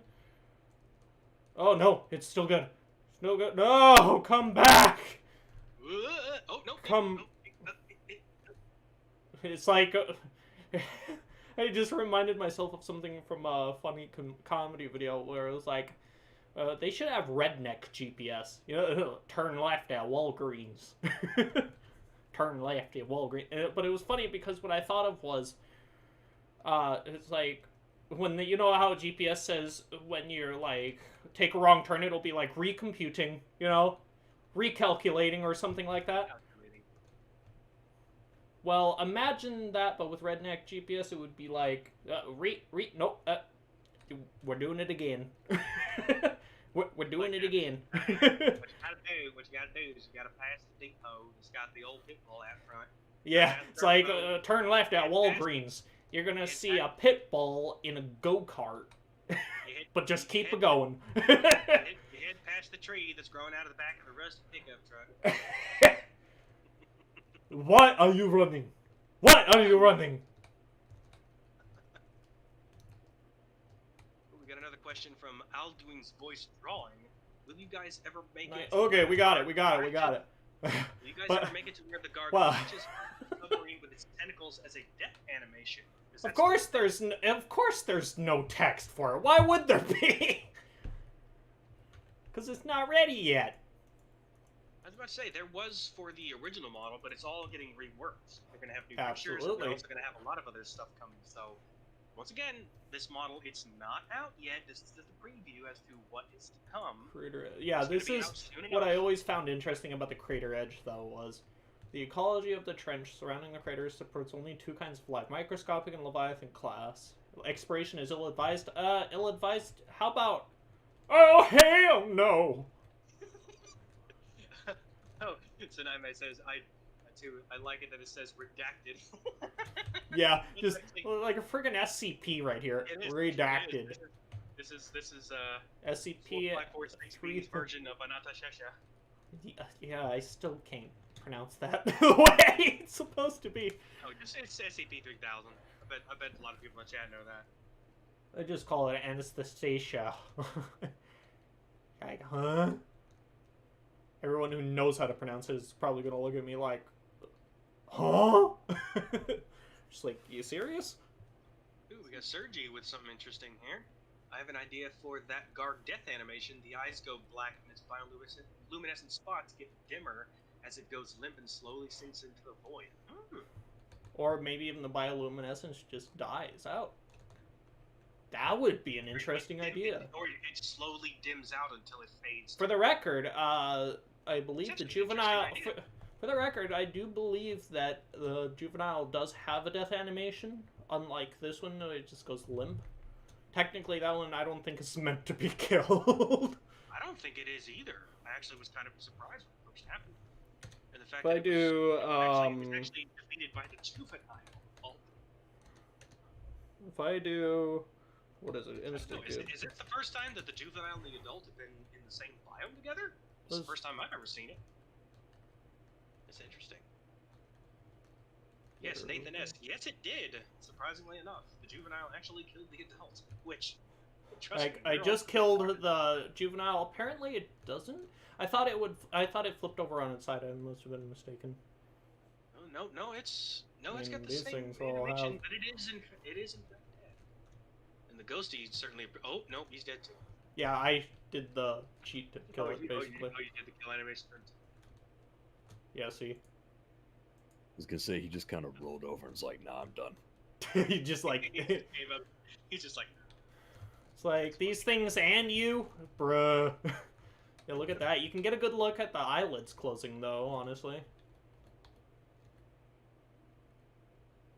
Oh no, it's still good. It's no good. No, come back! Oh no! come. It's like I just reminded myself of something from a funny comedy video where it was like they should have redneck GPS. You know, turn left at Walgreens. Turn left at Walgreens. But it was funny because what I thought of was it's like when you know how GPS says when you're like take a wrong turn, it'll be like recomputing, you know, recalculating or something like that. Well, imagine that, but with redneck GPS, it would be like nope, we're doing it again. we're doing it again. What you gotta do is you gotta pass the depot that's got the old pit bull out front. Yeah, it's like turn left at Walgreens. You're gonna see a pit bull in a go-kart, but just keep it going. You head past the tree that's growing out of the back of the rusty pickup truck. Why are you running? Why are you running? We got another question from Alduin's voice drawing. Will you guys ever make it? Okay, we got it. Will you guys ever make it to where the Gargantuan is hovering with its tentacles as a death animation? Of course there's no text for it. Why would there be? Because it's not ready yet. I was about to say, there was for the original model, but it's all getting reworked. They're going to have new pictures, and they're also going to have a lot of other stuff coming. So, once again, this model, it's not out yet. This is just a preview as to what is to come. Yeah, this is what I always found interesting about the crater edge, though, was the ecology of the trench surrounding the crater supports only two kinds of life, microscopic and Leviathan class. Exploration is ill-advised. Ill-advised? How about... Oh, hell no! Oh, Tsunami says, I like it that it says redacted. Yeah, just like a friggin' SCP right here. Redacted. This is SCP 4x4's version of Anata Shesha. Yeah, I still can't pronounce that the way it's supposed to be. Oh, just it's SCP-3000. I bet a lot of people in chat know that. I just call it Anastasia. Like, huh? Everyone who knows how to pronounce it is probably gonna look at me like, huh? Just like, you serious? Ooh, we got Sergi with something interesting here. I have an idea for that Garg death animation. The eyes go black and its bioluminescent spots get dimmer as it goes limp and slowly sinks into the void. Or maybe even the bioluminescence just dies out. That would be an interesting idea. Or it slowly dims out until it fades. For the record, I believe the juvenile... For the record, I do believe that the juvenile does have a death animation. Unlike this one, it just goes limp. Technically, that one I don't think is meant to be killed. I don't think it is either. I actually was kind of surprised when it first happened. And the fact But that it was I actually defeated by the juvenile. If I do... What is it? Is it the first time that the juvenile and the adult have been in the same biome together? It's the first time I've ever seen it. It's interesting. Yes, Nathan S. Yes, it did. Surprisingly enough, the juvenile actually killed the adult, which... I just killed the juvenile. Apparently, it doesn't. I thought it would. I thought it flipped over on its side. I must have been mistaken. No, it's got the these same things all animation, have... but it is in fact dead. And the ghosty certainly. Oh no, he's dead too. Yeah, I did the cheat to kill it basically. You did the kill animation. Yeah, see. I was gonna say he just kind of rolled over and was like, "Nah, I'm done." He just like he's just like. It's like these things and you, bruh. Yeah, look at that. You can get a good look at the eyelids closing though. Honestly.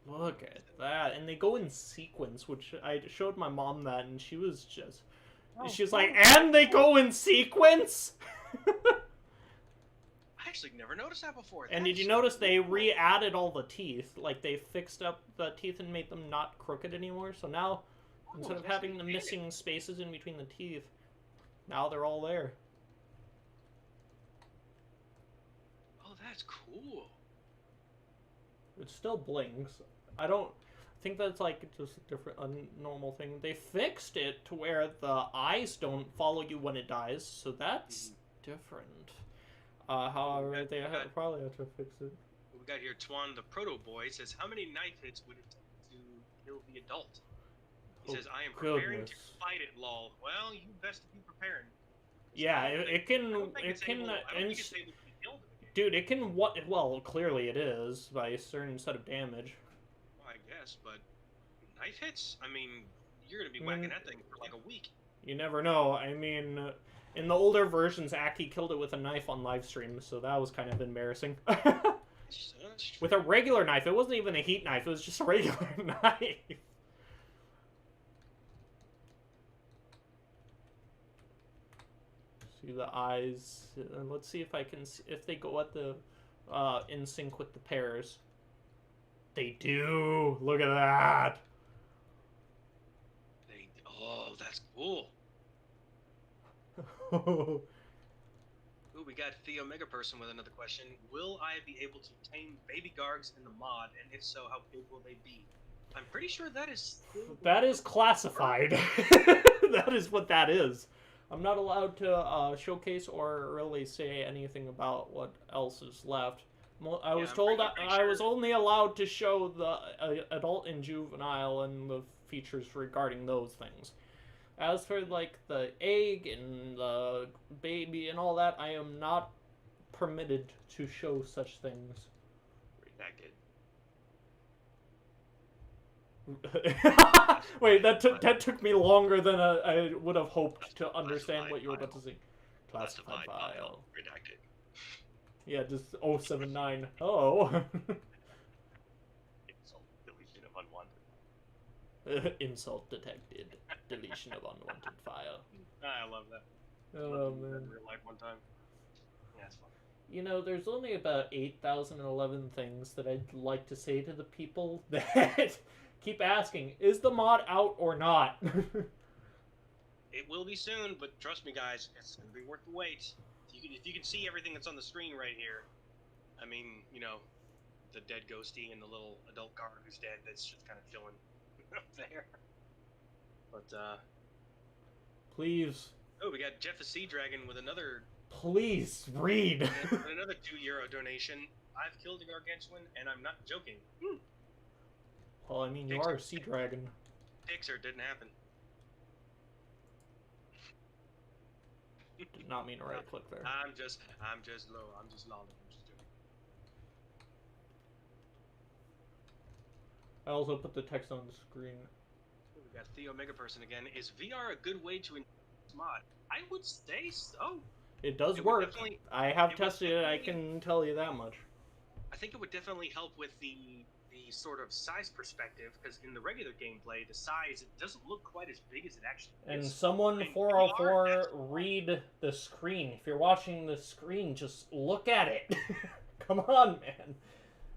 Look at that, and they go in sequence, which I showed my mom that, and she was just, she's like, and they go in sequence. I actually never noticed that before. And did you notice they re-added all the teeth? Like, they fixed up the teeth and made them not crooked anymore. So now, instead of having the missing spaces in between the teeth, now they're all there. Oh, that's cool. It still blinks. I don't think that's like just a different, a normal thing. They fixed it to where the eyes don't follow you when it dies, so that's different. However, they probably have to fix it. We got here Twan the Proto Boy says, how many knife hits would it take to kill the adult? He says, I am preparing to fight it, lol. Well, you best be preparing. Yeah, it can, dude, it can, well, clearly it is, by a certain set of damage. Well, I guess, but knife hits? I mean, you're gonna be whacking that thing for like a week. You never know. I mean, in the older versions, Aki killed it with a knife on livestream, so that was kind of embarrassing. With a regular knife, it wasn't even a heat knife, it was just a regular knife. See the eyes. Let's see if I can see if they go at the in sync with the pairs. They do. Look at that. Oh, that's cool. Ooh, we got Theo Megaperson with another question. Will I be able to tame baby Gargs in the mod, and if so, how big will they be? I'm pretty sure that is still... That is classified. That is what that is. I'm not allowed to showcase or really say anything about what else is left. I was told I was only allowed to show the adult and juvenile and the features regarding those things. As for, like, the egg and the baby and all that, I am not permitted to show such things. Redacted. Wait, that took me longer than I would have hoped to understand what you were about to say. Classified file. Redacted. Yeah, just 079. Oh. Insult, deletion of unwanted. Insult detected. Deletion of unwanted file. I love that. Oh, man. In real life one time. Yeah, it's fun. You know, there's only about 8,011 things that I'd like to say to the people that keep asking, is the mod out or not? It will be soon, but trust me, guys, it's going to be worth the wait. If you can see everything that's on the screen right here, I mean, you know, the dead ghosty and the little adult guard who's dead that's just kind of chilling up there. But, Please. Oh, we got Jeff the Sea Dragon with another... Please, read! Another €2 donation. I've killed a Gargantuan, and I'm not joking. Well, I mean, you are a sea dragon. Pixar didn't happen. Did not mean to right click there. I'm just low. I'm just lolling. I'm just joking. I also put the text on the screen. We got Theo Megaperson again. Is VR a good way to enhance mod? I would say so. It does work. I have tested it, I can tell you that much. I think it would definitely help with the sort of size perspective, because in the regular gameplay, the size, it doesn't look quite as big as it actually is. And someone 404 read the screen. If you're watching the screen, just look at it. Come on, man.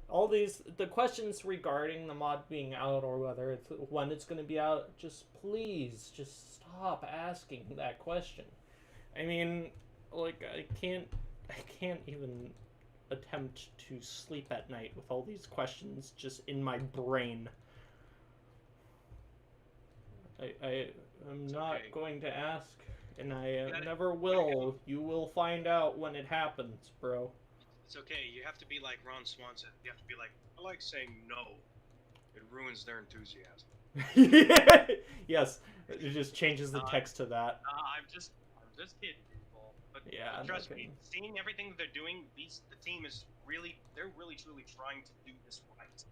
All the questions regarding the mod being out or whether it's when it's going to be out, just please, just stop asking that question. I mean, like, I can't even attempt to sleep at night with all these questions just in my brain. I'm not going to ask, and I never will. You will find out when it happens, bro. It's okay. You have to be like Ron Swanson. You have to be like, I like saying no. It ruins their enthusiasm. Yes, it just changes the text to that. I'm just kidding. But yeah, trust me, seeing everything that they're doing, the team is they're really truly trying to do this right.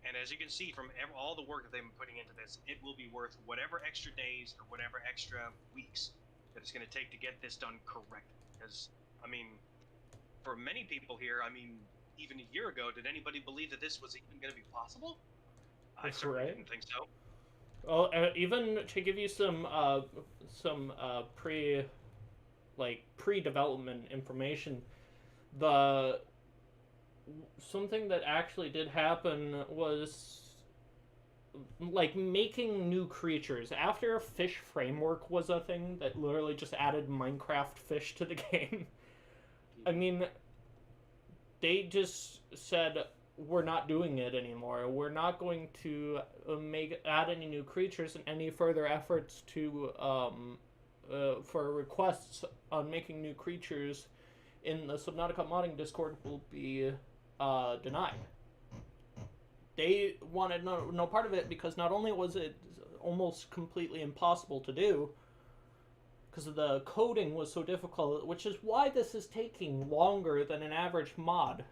And as you can see from all the work that they've been putting into this, it will be worth whatever extra days or whatever extra weeks that it's going to take to get this done correctly. Because, I mean, for many people here, I mean, even a year ago, did anybody believe that this was even going to be possible? I certainly didn't think so. Well, even to give you some pre-development information, something that actually did happen was like making new creatures. After Fish Framework was a thing that literally just added Minecraft fish to the game, I mean, they just said, we're not doing it anymore. We're not going to add any new creatures and any further efforts to for requests on making new creatures in the Subnautica modding Discord will be denied. They wanted no part of it because not only was it almost completely impossible to do, because the coding was so difficult, which is why this is taking longer than an average mod.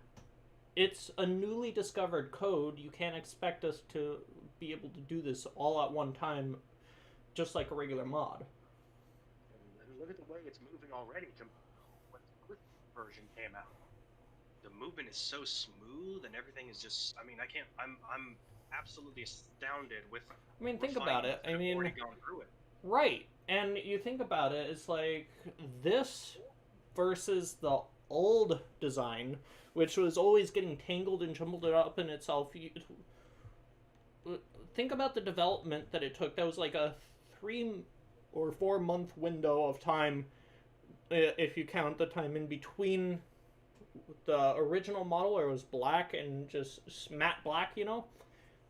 It's a newly discovered code. You can't expect us to be able to do this all at one time, just like a regular mod. And look at the way it's moving already. When the first version came out, the movement is so smooth and everything is just. I mean, I can't. I'm absolutely astounded with. I mean, think about it. I mean, already gone through it. Right, and you think about it. It's like this versus the old design, which was always getting tangled and jumbled up in itself. Think about the development that it took. That was like a 3 or 4 month window of time, if you count the time in between the original model where it was black and just matte black, you know,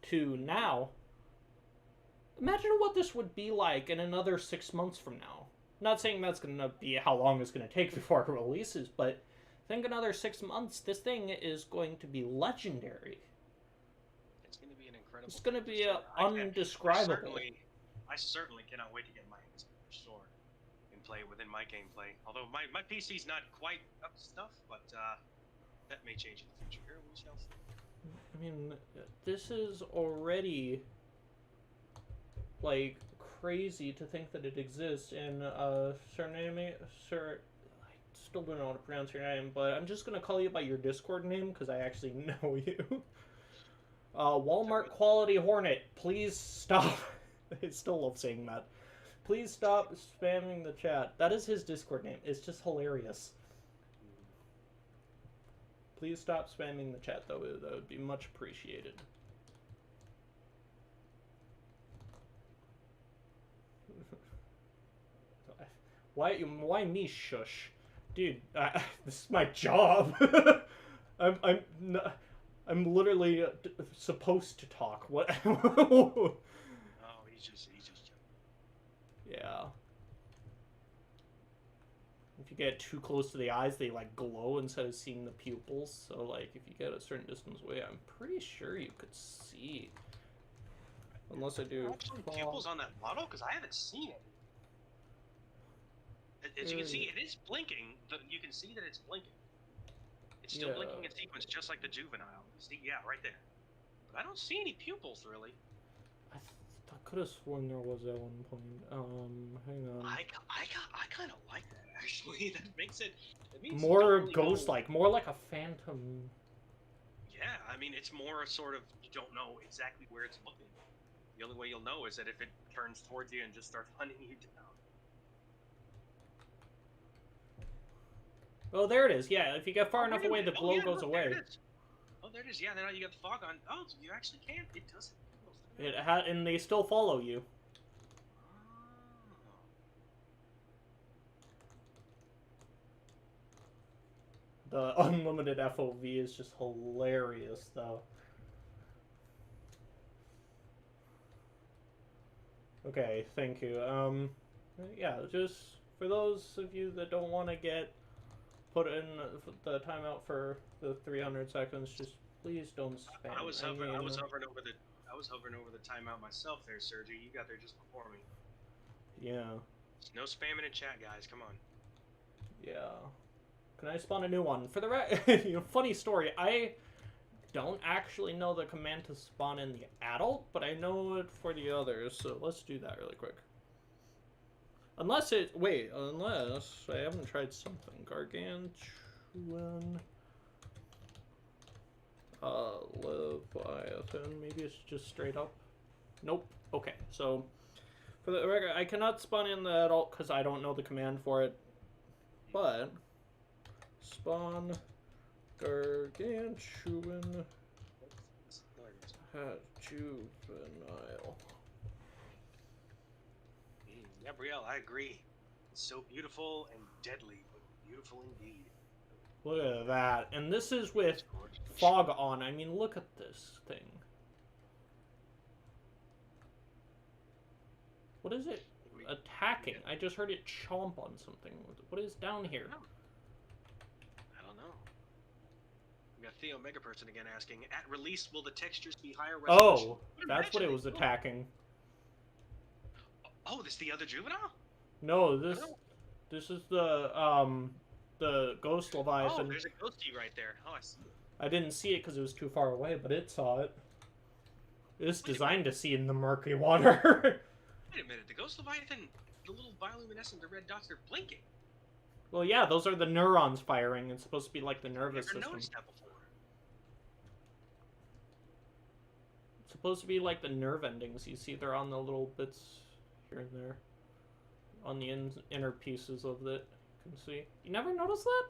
to now. Imagine what this would be like in another 6 months from now. Not saying that's going to be how long it's going to take before it releases, but think another 6 months. This thing is going to be legendary. It's going to be an incredible. It's going to be undescribable. I certainly cannot wait to get my hands on the sword and play within my gameplay. Although my PC's not quite up to stuff, but that may change in the future. Here we shall see. I mean, this is already like crazy to think that it exists in surname. Sir, I still don't know how to pronounce your name, but I'm just gonna call you by your Discord name because I actually know you. Walmart Quality Hornet, please stop. I still love saying that. Please stop spamming the chat. That is his Discord name. It's just hilarious. Please stop spamming the chat, though. That would be much appreciated. Why me, shush? Dude, this is my job. I'm literally supposed to talk. What? Oh, he's just yeah. If you get too close to the eyes, they like glow instead of seeing the pupils. So like, if you get a certain distance away, I'm pretty sure you could see. Unless I do. Actually, pupils on that model because I haven't seen it. As you can see, it is blinking. You can see that it's blinking. It's still blinking in sequence, just like the juvenile. See, yeah, right there. But I don't see any pupils, really. I could have sworn there was at one point. Hang on. I kind of like that, actually. That makes it... means more ghost-like, more like a phantom. Yeah, I mean, it's more sort of... You don't know exactly where it's looking. The only way you'll know is that if it turns towards you and just starts hunting you down. Oh, there it is. Yeah, if you get far enough away, the glow goes away. Oh, there it is. Yeah, now you got the fog on. Oh, so you actually can. It does it. And they still follow you. The unlimited FOV is just hilarious, though. Okay, thank you. Yeah, just for those of you that don't want to get put in the timeout for the 300 seconds, just please don't spam. I was hovering over the timeout myself there, Sergi. You got there just before me. Yeah. No spamming in chat, guys. Come on. Yeah. Can I spawn a new one? For the you know, funny story, I don't actually know the command to spawn in the adult, but I know it for the others, so let's do that really quick. Unless I haven't tried something. Gargantuan. Leviathan. Maybe it's just straight up. Nope. Okay, so for the record, I cannot spawn in the adult because I don't know the command for it. But spawn Gargantuan juvenile. Gabrielle, I agree. It's so beautiful and deadly, but beautiful indeed. Look at that. And this is with fog on. I mean, look at this thing. What is it attacking? I just heard it chomp on something. What is down here? We got Theo Megaperson again asking, at release, will the textures be higher resolution? Oh, that's what it was attacking. Oh, this the other juvenile? No, this is the ghost Leviathan. Oh, there's a ghosty right there. Oh, I see it. I didn't see it because it was too far away, but it saw it. It's designed to see in the murky water. Wait a minute, the ghost Leviathan, the little bioluminescent, the red dots, they're blinking. Well, yeah, those are the neurons firing. It's supposed to be like the nervous I've never system. noticed that before. It's supposed to be like the nerve endings. You see, they're on the little bits here and there, on the inner pieces of it. You can see. You never noticed that?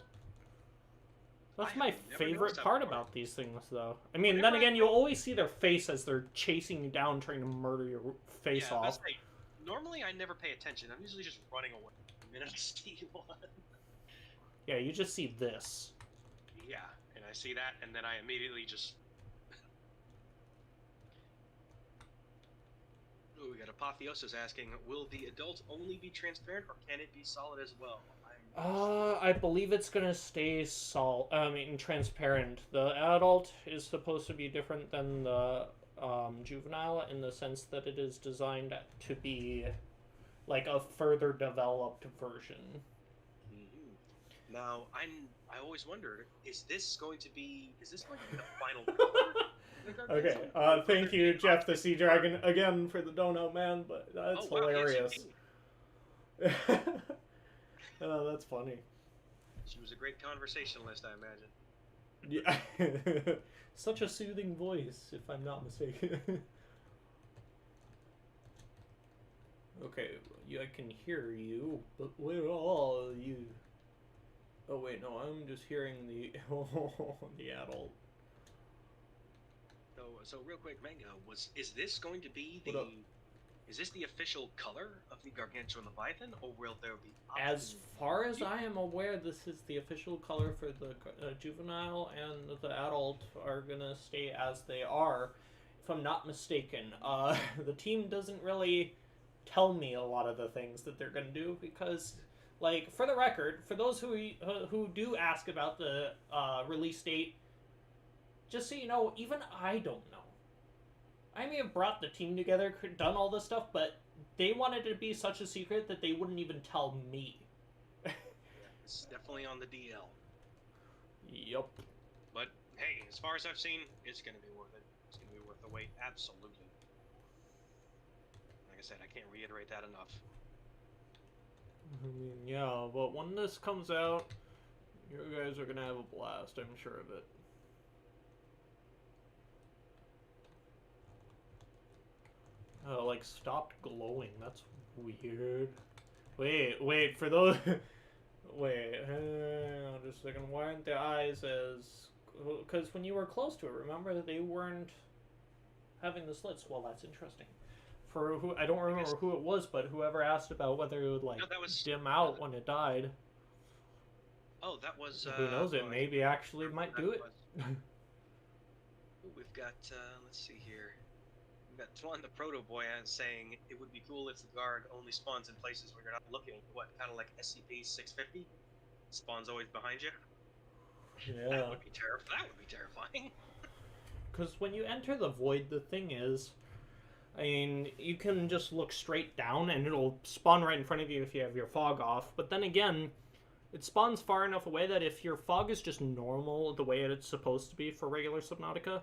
That's my favorite part about these things, though. I mean, then again, you'll always see their face as they're chasing you down, trying to murder your face off. Normally, I never pay attention. I'm usually just running away the minute I see one. Yeah, you just see this. Yeah, and I see that, and then I immediately just... Ooh, we got Apotheosis asking, will the adult only be transparent, or can it be solid as well? I believe it's gonna stay transparent. The adult is supposed to be different than the juvenile in the sense that it is designed to be like a further developed version. Mm-hmm. Now, I always wondered, is this going to be the final color? Okay, thank you, Jeff the Sea Dragon, again for the donut, man, but that's hilarious. Yes, Oh, that's funny. She was a great conversationalist, I imagine. Yeah. Such a soothing voice, if I'm not mistaken. Okay, I can hear you, but where are all you? Oh wait, no, I'm just hearing the the adult. So real quick, Mango, is this going to be is this the official color of the Gargantuan Leviathan, or will there be options? As far as I am aware, this is the official color for the juvenile, and the adult are gonna stay as they are, if I'm not mistaken. The team doesn't really tell me a lot of the things that they're gonna do, because, like, for the record, for those who do ask about the release date, just so you know, even I don't know. I may have brought the team together, done all this stuff, but they wanted it to be such a secret that they wouldn't even tell me. It's definitely on the DL. Yup. But hey, as far as I've seen, it's going to be worth it. It's going to be worth the wait, absolutely. Like I said, I can't reiterate that enough. I mean, yeah, but when this comes out, you guys are going to have a blast, I'm sure of it. Like, stopped glowing. That's weird. Wait, for those... Wait, just a second. Why aren't the eyes as... Because when you were close to it, remember, they weren't having the slits. Well, that's interesting. For who... I don't remember who it was, but whoever asked about whether it would, like, dim out when it died. Oh, that was... Who knows, it maybe actually might do it. We've got, let's see here. We've got Twan the Proto Boy saying it would be cool if the guard only spawns in places where you're not looking. What, kind of like SCP-650? Spawns always behind you? Yeah. That would be terrifying. Because when you enter the void, the thing is, I mean, you can just look straight down and it'll spawn right in front of you if you have your fog off. But then again, it spawns far enough away that if your fog is just normal, the way it's supposed to be for regular Subnautica,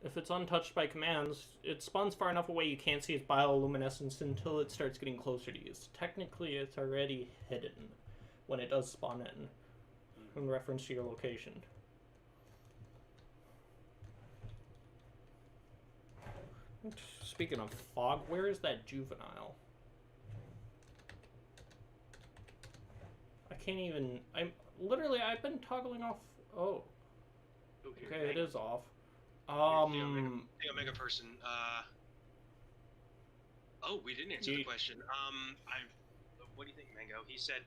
if it's untouched by commands, it spawns far enough away you can't see its bioluminescence until it starts getting closer to you. So technically, it's already hidden when it does spawn in reference to your location. Speaking of fog, where is that juvenile? I can't even... I've been toggling off... Oh. Okay, it is off. Omega person. Oh, we didn't answer the question. What do you think, Mango? He said,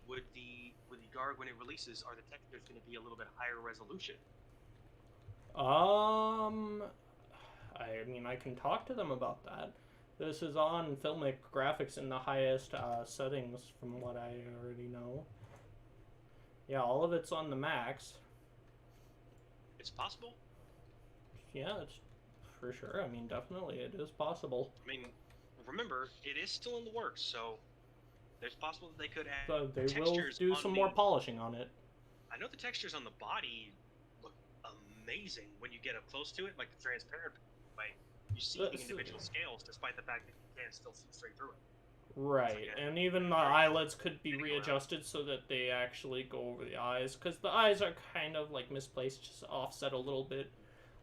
would the Garg, when it releases, are the textures going to be a little bit higher resolution? I mean, I can talk to them about that. This is on Filmic Graphics in the highest settings, from what I already know. Yeah, all of it's on the max. It's possible. Yeah, it's for sure. I mean, definitely, it is possible. I mean, remember, it is still in the works, so there's possible that they could add So they will textures do on some the... more polishing on it. I know the textures on the body look amazing when you get up close to it, like the transparent way. You see the individual scales, despite the fact that you can still see straight through it. Right, and even the eyelids could be readjusted so that they actually go over the eyes, because the eyes are kind of like misplaced, just offset a little bit.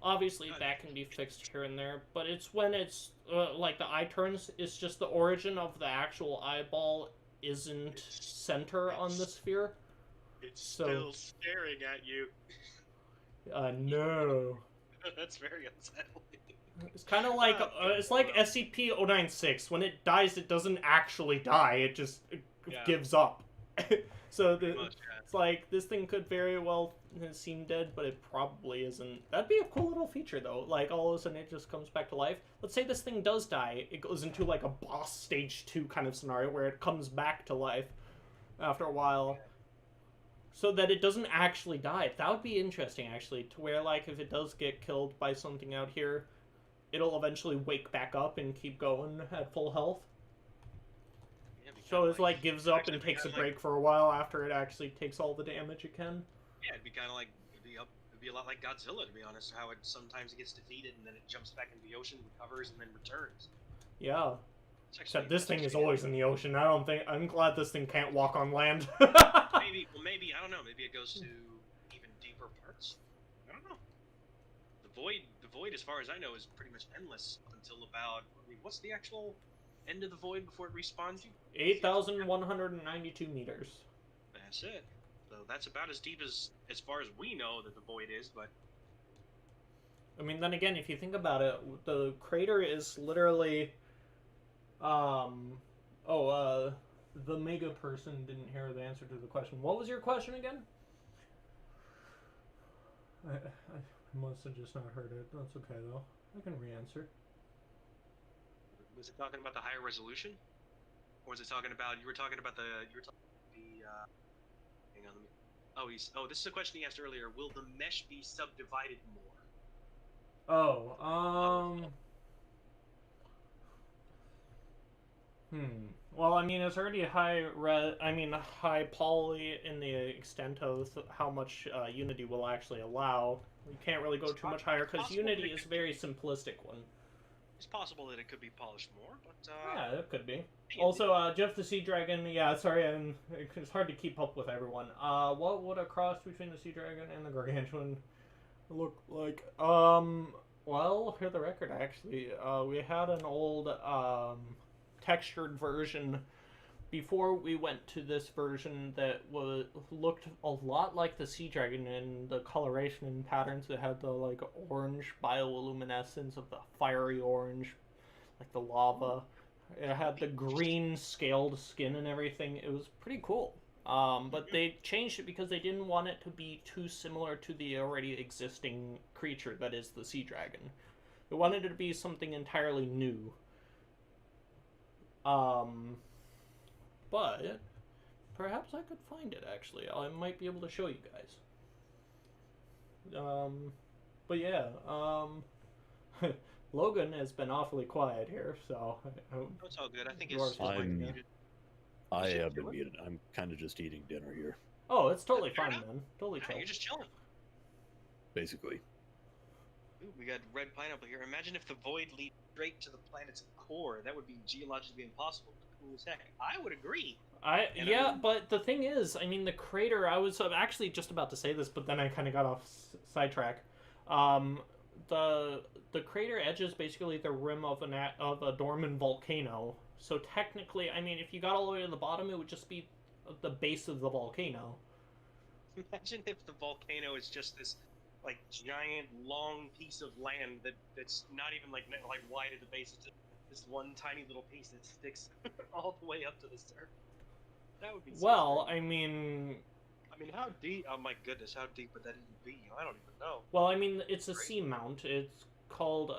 Obviously, that can be fixed here and there, but it's when it's like the eye turns, it's just the origin of the actual eyeball isn't center on the sphere. It's So, still staring at you. No. That's very unsettling. It's kind of like it's like SCP-096. When it dies, it doesn't actually die. It just gives up. So it's like this thing could very well seem dead, but it probably isn't. That'd be a cool little feature, though. Like all of a sudden, it just comes back to life. Let's say this thing does die. It goes into like a boss stage 2 kind of scenario where it comes back to life after a while. So that it doesn't actually die. That would be interesting, actually, to where, like, if it does get killed by something out here, it'll eventually wake back up and keep going at full health. Yeah, So it's like gives up and takes a break for a while after it actually takes all the damage it can. Yeah, it'd be kind of like it'd be a lot like Godzilla, to be honest. How it sometimes gets defeated and then it jumps back into the ocean, recovers, and then returns. Yeah. Actually, except this thing is always in the ocean. I'm glad this thing can't walk on land. maybe I don't know. Maybe it goes to even deeper parts. I don't know. The void, as far as I know, is pretty much endless up until about. I mean, what's the actual end of the void before it respawns you? 8,192 meters. That's it. So that's about as deep as far as we know that the void is. But I mean, then again, if you think about it, the crater is literally. The mega person didn't hear the answer to the question. What was your question again? I must have just not heard it. That's okay, though. I can re-answer. Was it talking about the higher resolution? Or was it talking about, hang on, this is a question he asked earlier. Will the mesh be subdivided more? Well, I mean, it's already high poly in the extent of how much Unity will actually allow. You can't really go too much higher because Unity is a very simplistic one. It's possible that it could be polished more, but yeah, it could be. Also, Jeff the Sea Dragon. Yeah, sorry, it's hard to keep up with everyone. What would a cross between the Sea Dragon and the Gargantuan look like? Well, for the record, actually, we had an old textured version before we went to this version that looked a lot like the Sea Dragon in the coloration and patterns. It had the like orange bioluminescence of the fiery orange, like the lava. It had the green scaled skin and everything. It was pretty cool. But they changed it because they didn't want it to be too similar to the already existing creature that is the Sea Dragon. They wanted it to be something entirely new. But perhaps I could find it, actually. I might be able to show you guys. But yeah, Logan has been awfully quiet here, so... It's all good. I think I have been muted. I'm kind of just eating dinner here. Oh, it's totally fine, man. Totally chill. You're just chilling. Basically. Ooh, we got red pineapple here. Imagine if the void leads straight to the planet's core. That would be geologically impossible. Cool as heck. I would agree. But the thing is, I mean, the crater, I was actually just about to say this, but then I kind of got off sidetrack. The crater edge is basically the rim of a dormant volcano. So technically, I mean, if you got all the way to the bottom, it would just be the base of the volcano. Imagine if the volcano is just this, like, giant, long piece of land that's not even, like wide at the base. It's just this one tiny little piece that sticks all the way up to the surface. That would be so well, strange. I mean, how deep? Oh my goodness, how deep would that even be? I don't even know. Well, I mean, it's a seamount. It's called,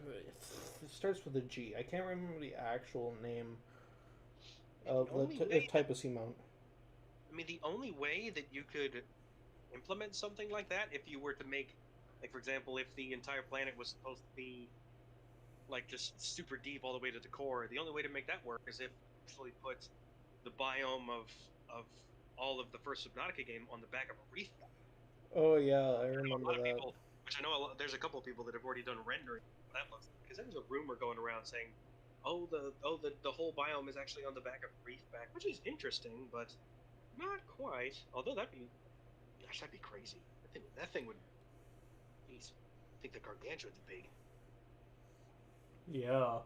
it starts with a G. I can't remember the actual name of the type of seamount. I mean, the only way that you could implement something like that, if you were to make, like, for example, if the entire planet was supposed to be, like, just super deep all the way to the core, the only way to make that work is if you actually put the biome of all of the first Subnautica game on the back of a reef. Oh yeah, I A remember lot of that. people, which I know there's a couple of people that have already done rendering of that looks, because there was a rumor going around saying, the whole biome is actually on the back of a reef back, which is interesting, but not quite. Although gosh, that'd be crazy. That thing would, jeez, I think the Gargantuan's big. Yeah.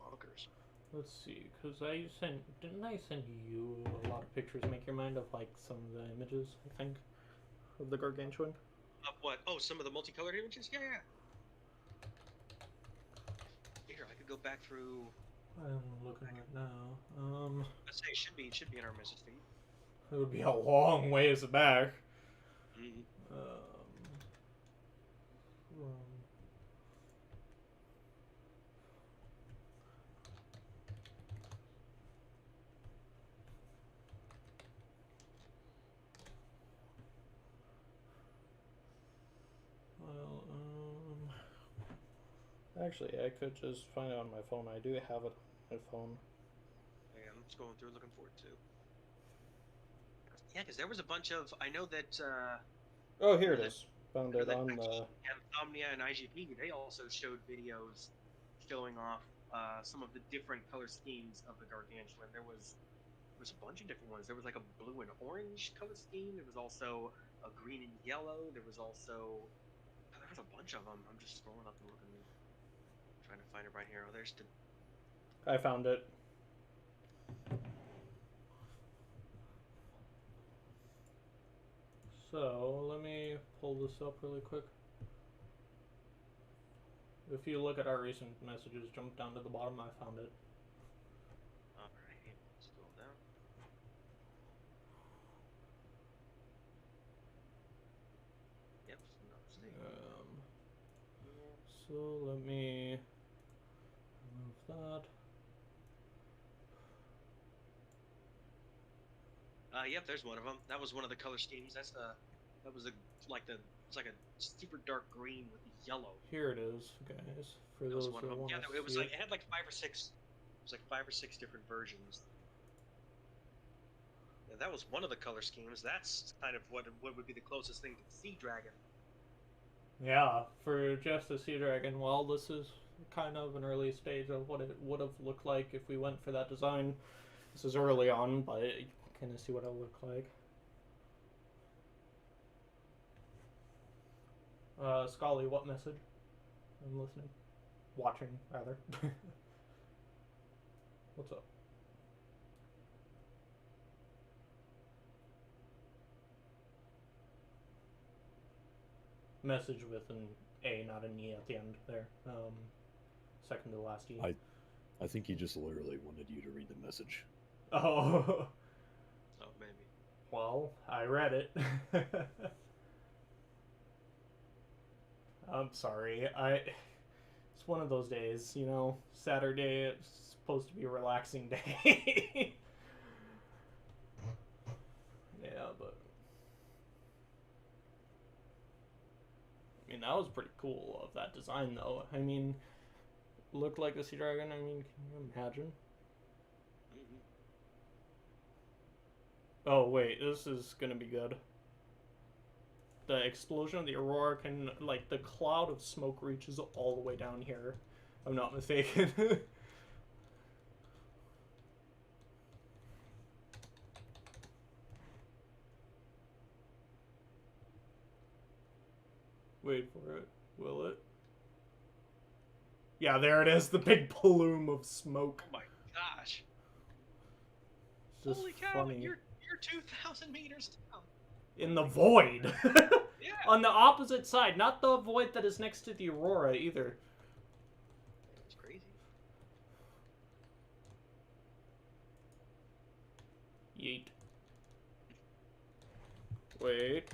Bonkers. Let's see, because didn't I send you a lot of pictures? Make your mind of like some of the images, I think, of the Gargantuan. Of what? Oh, some of the multicolored images? Yeah. Here, I could go back through. I'm looking right now. Let's say it should be in our message feed. It would be a long ways back. Mm-hmm. Actually, I could just find it on my phone. I do have it on my phone. Yeah, I'm just going through looking for it too. Yeah, because there was a bunch of. I know that. Oh, here it is. Found it on the. Insomnia and IGP. They also showed videos showing off some of the different color schemes of the Gargantuan. There was a bunch of different ones. There was like a blue and orange color scheme. There was also a green and yellow. There was a bunch of them. I'm just scrolling up and looking, trying to find it right here. Oh, there's the. I found it. So let me pull this up really quick. If you look at our recent messages, jump down to the bottom. I found it. Alright, scroll down. Yep, so let me remove that. Yep, there's one of them. That was one of the color schemes. It's like a super dark green with the yellow. Here it is, guys. For that those was one of who them. want Yeah, to it was see like it had like 5 or 6. It was like 5 or 6 different versions. Yeah, that was one of the color schemes. That's kind of what would be the closest thing to the Sea Dragon. Yeah, for just the Sea Dragon. Well, this is kind of an early stage of what it would have looked like if we went for that design. This is early on, but you can kind of see what it'll look like. Scully, what message? I'm listening. Watching, rather. What's up? Message with an A, not an E at the end there. Second to the last E. I think he just literally wanted you to read the message. Oh. Oh, maybe. Well, I read it. I'm sorry. It's one of those days, you know. Saturday, it's supposed to be a relaxing day. Yeah, but I mean, that was pretty cool of that design, though. I mean, looked like a sea dragon. I mean, can you imagine? Mm-hmm. Oh wait, this is gonna be good. The explosion of the Aurora can, like, the cloud of smoke reaches all the way down here. If I'm not mistaken. Wait for it. Will it? Yeah, there it is. The big plume of smoke. Oh my gosh! It's just Holy cow! funny. You're 2,000 meters down. In the void. Yeah. On the opposite side, not the void that is next to the Aurora either. That's crazy. Yeet. Wait.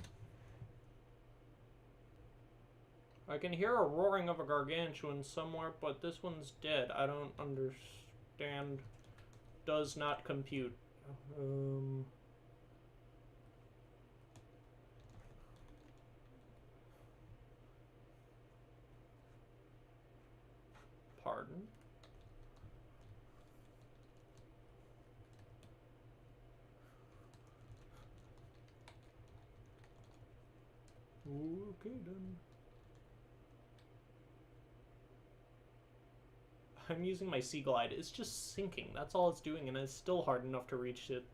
I can hear a roaring of a gargantuan somewhere, but this one's dead. I don't understand. Does not compute. Okay then. I'm using my Sea Glide. It's just sinking. That's all it's doing, and it's still hard enough to reach it.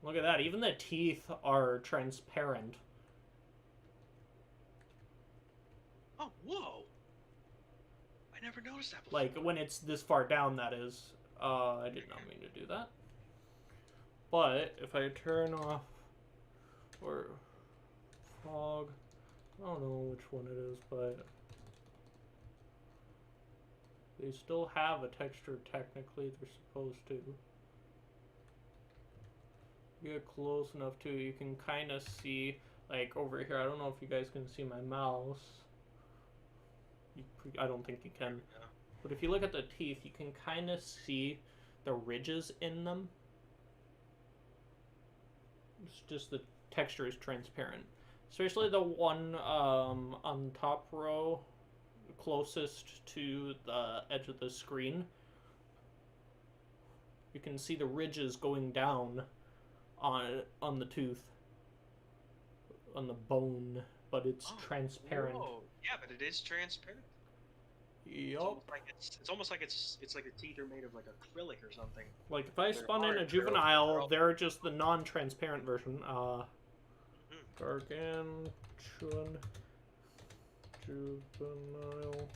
Look at that. Even the teeth are transparent. Oh, whoa! I never noticed that before. Like, when it's this far down, that is. I did not mean to do that. But, if I turn off... or... fog... I don't know which one it is, but... they still have a texture, technically. They're supposed to. You get close enough to, you can kind of see, like, over here. I don't know if you guys can see my mouse. I don't think you can. But if you look at the teeth, you can kind of see the ridges in them. It's just the texture is transparent. Especially the one on top row, closest to the edge of the screen. You can see the ridges going down on the tooth, on the bone, but it's transparent. Whoa. Yeah, but it is transparent. Yup. It's almost like it's like the teeth are made of like acrylic or something. Like if I spawn in a juvenile, they're just the non-transparent version. Gargantuan juvenile.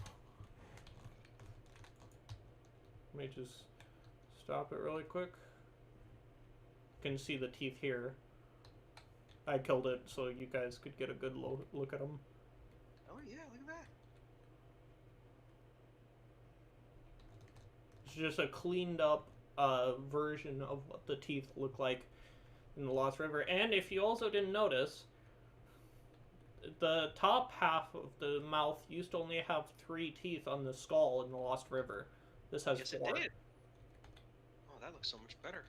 Let me just stop it really quick. You can see the teeth here. I killed it so you guys could get a good look at them. Oh yeah, look at that. It's just a cleaned up version of what the teeth look like in the Lost River. And if you also didn't notice, the top half of the mouth used to only have 3 teeth on the skull in the Lost River. This has 4. It did. Oh, that looks so much better.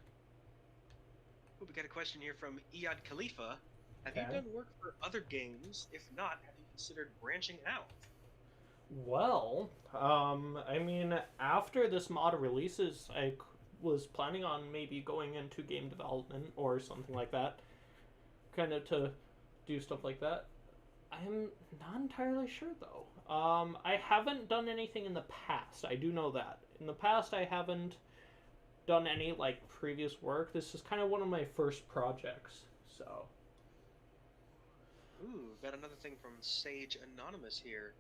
Ooh, we got a question here from Iyad Khalifa. Have you done work for other games? If not, have you considered branching out? Well, I mean, after this mod releases, I was planning on maybe going into game development or something like that. Kind of to do stuff like that. I'm not entirely sure, though. I haven't done anything in the past. I do know that. In the past, I haven't done any, like, previous work. This is kind of one of my first projects, so... Ooh, got another thing from Sage Anonymous here.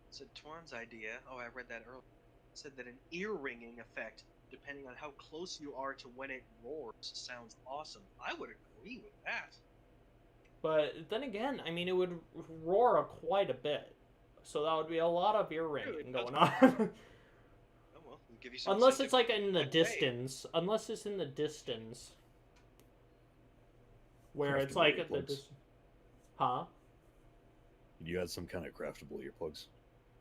It said Twan's idea, oh I read that earlier, said that an ear-ringing effect, depending on how close you are to when it roars, sounds awesome. I would agree with that. But then again, I mean, it would roar quite a bit. So that would be a lot of ear ringing going on. Oh well, we'll give you some unless it's like in the distance. Unless it's in the distance. Where it's like at the distance. Huh? You had some kind of craftable earplugs?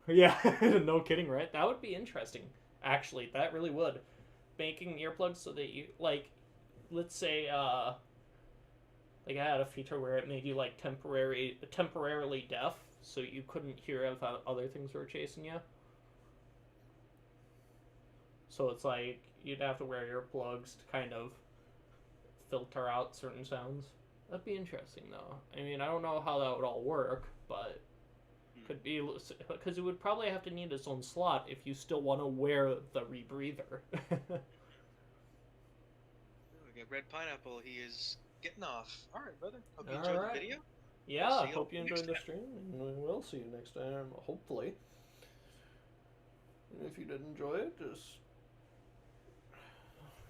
Yeah, no kidding, right? That would be interesting. Actually, that really would. Making earplugs so that you, like, let's say, like I had a feature where it made you, like, temporarily deaf, so you couldn't hear if other things were chasing you. So it's like, you'd have to wear earplugs to kind of filter out certain sounds. That'd be interesting, though. I mean, I don't know how that would all work, but could be, because it would probably have to need its own slot if you still want to wear the rebreather. We got Red Pineapple. He is getting off. All right, brother. Hope you All enjoyed right. the video. Yeah, We'll I see hope you next enjoyed the time. stream, and we will see you next time, hopefully. And if you did enjoy it, just...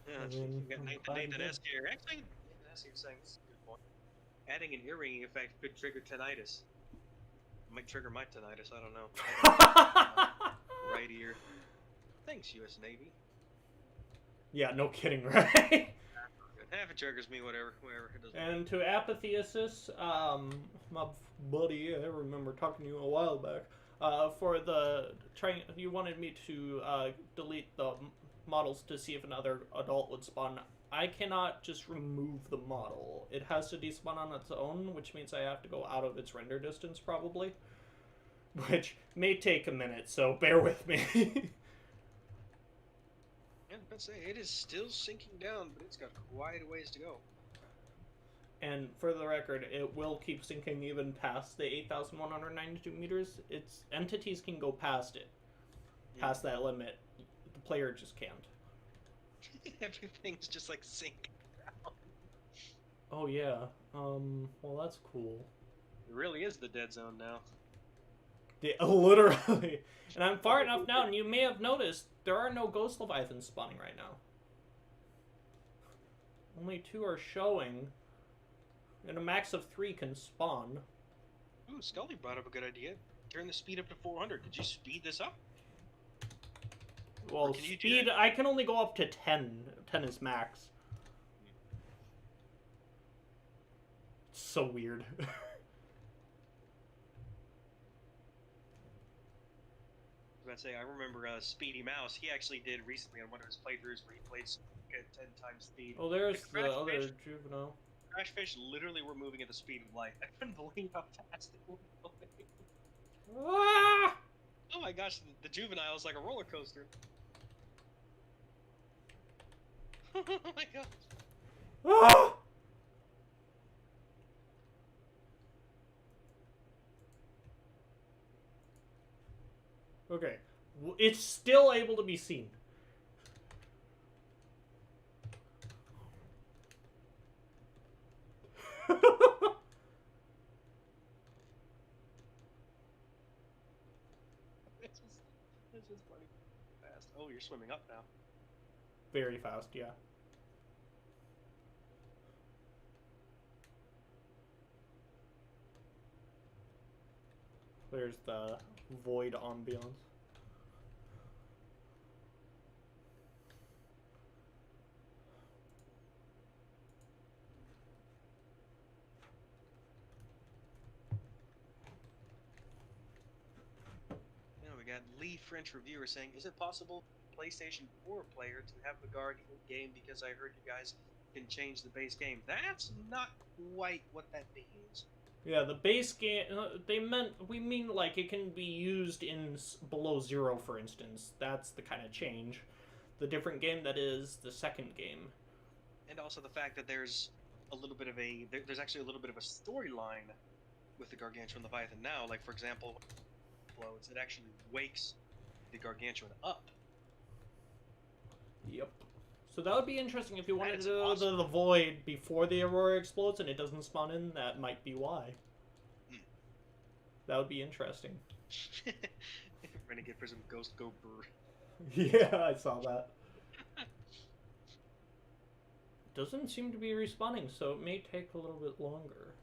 Yeah, mean, we got I'm Nathan glad you S here. Actually, Nathan S here saying this is a good point. Adding an ear ringing effect could trigger tinnitus. It might trigger my tinnitus. I don't know. Right ear. Thanks, U.S. Navy. Yeah, no kidding, right? If it triggers me, whatever. It doesn't. And to Apatheosis, my buddy, I remember talking to you a while back, for the you wanted me to delete the models to see if another adult would spawn. I cannot just remove the model. It has to despawn on its own, which means I have to go out of its render distance, probably. Which may take a minute, so bear with me. Yeah, I'd say it is still sinking down, but it's got quite a ways to go. And for the record, it will keep sinking even past the 8,192 meters. Its entities can go past it, past that limit. The player just can't. Everything's just like sinking down. Oh yeah. Well, that's cool. It really is the dead zone now. Yeah, literally. And I'm far enough now, and you may have noticed there are no ghost leviathans spawning right now. Only 2 are showing, and a max of 3 can spawn. Ooh, Scully brought up a good idea. Turn the speed up to 400. Could you speed this up? Well, speed, I can only go up to 10. 10 is max. It's so weird. I was about to say, I remember Speedy Mouse. He actually did recently on one of his playthroughs where he played at 10 times speed. Oh, there's the the other juvenile. Crash fish literally were moving at the speed of light. I couldn't believe how fast they were going. Ah! Oh my gosh, the juvenile is like a roller coaster. Oh my gosh. Ah! Okay. It's still able to be seen. This is funny. Fast. Oh, you're swimming up now. Very fast, yeah. There's the void ambiance. We got Lee French reviewer saying, "Is it possible PlayStation 4 player to have the Guardian game because I heard you guys can change the base game?" That's not quite what that means. Yeah, the base game. We mean like it can be used in below 0, for instance. That's the kind of change. The different game that is the second game. And also the fact that there's a little bit of there's actually a little bit of a storyline with the Gargantuan Leviathan now. Like for example, it actually wakes the Gargantuan up. Yep. So that would be interesting if you wanted to do awesome. the void before the Aurora explodes and it doesn't spawn in. That might be why. That would be interesting. Renegade Prism Ghost Go Brr. Yeah, I saw that. Doesn't seem to be respawning, so it may take a little bit longer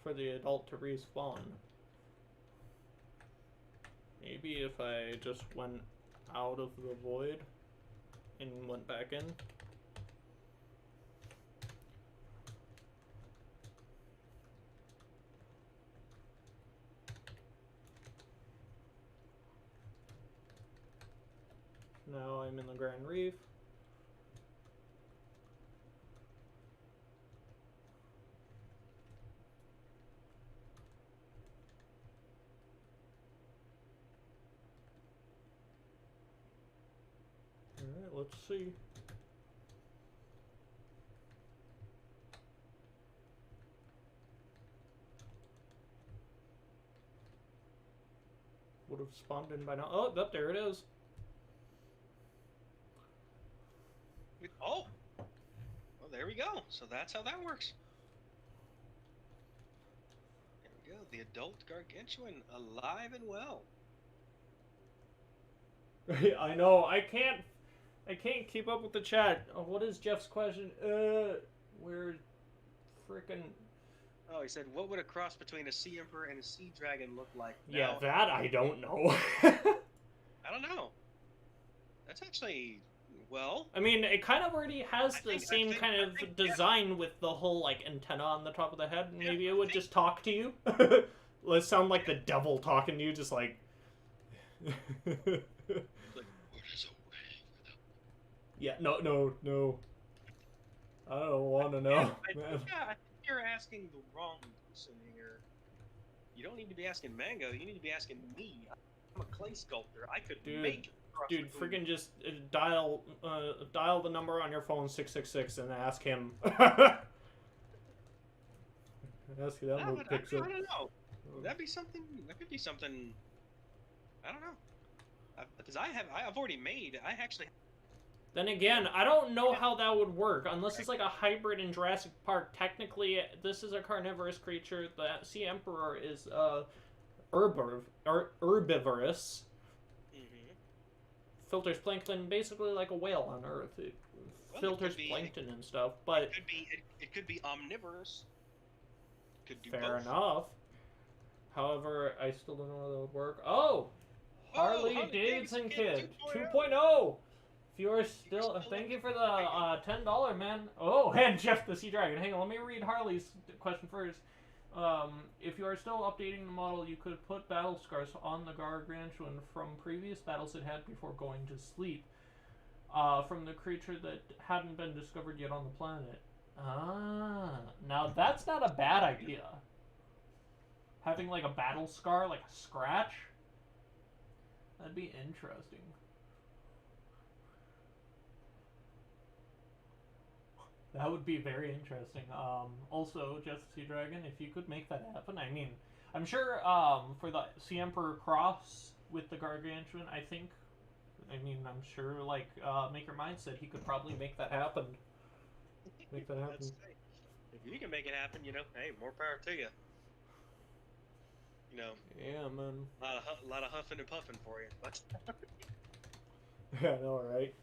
for the adult to respawn. Maybe if I just went out of the void and went back in. Now I'm in the Grand Reef. Alright, let's see. Would have spawned in by now. Oh, there it is. Oh! Well, there we go. So that's how that works. There we go. The adult Gargantuan alive and well. I know. I can't keep up with the chat. Oh, what is Jeff's question? Where frickin'... Oh, he said, what would a cross between a sea emperor and a sea dragon look like? Yeah, now, that I don't know. I don't know. That's actually, well... I mean, it kind of already has the same kind of design with the whole, like, antenna on the top of the head. Maybe it would just talk to you. Let's sound like the devil talking to you, just like... Yeah, no. I don't want to know. I think you're asking the wrong person here. You don't need to be asking Mango. You need to be asking me. I'm a clay sculptor. I could make. Dude, freaking just dial the number on your phone 666 and ask him. Ask you that move picks I up. don't know. Would that be something? That could be something. I don't know. Because I've already made. I actually. Then again, I don't know how that would work unless it's like a hybrid in Jurassic Park. Technically, this is a carnivorous creature. The Sea Emperor is herbivorous. Filters plankton, basically like a whale on Earth. It filters plankton and stuff, but it could be omnivorous. Could do fair both. enough. However, I still don't know how that would work. Oh, Harley Davidson Kid 2.0. If you are still, thank you for the $10, man. Oh, and Jeff the Sea Dragon. Hang on, let me read Harley's question first. If you are still updating the model, you could put battle scars on the Gargantuan from previous battles it had before going to sleep. From the creature that hadn't been discovered yet on the planet. Ah, now that's not a bad idea. Having like a battle scar, like a scratch. That'd be interesting. That would be very interesting. Also, Just Sea Dragon, if you could make that happen, I mean, I'm sure for the Sea Emperor cross with the Gargantuan, I'm sure, like, Maker Mindset, he could probably make that happen. Make that happen. If you can make it happen, you know, hey, more power to you. You know. Yeah, man. A lot of huffing and puffing for you. But yeah, I know, right?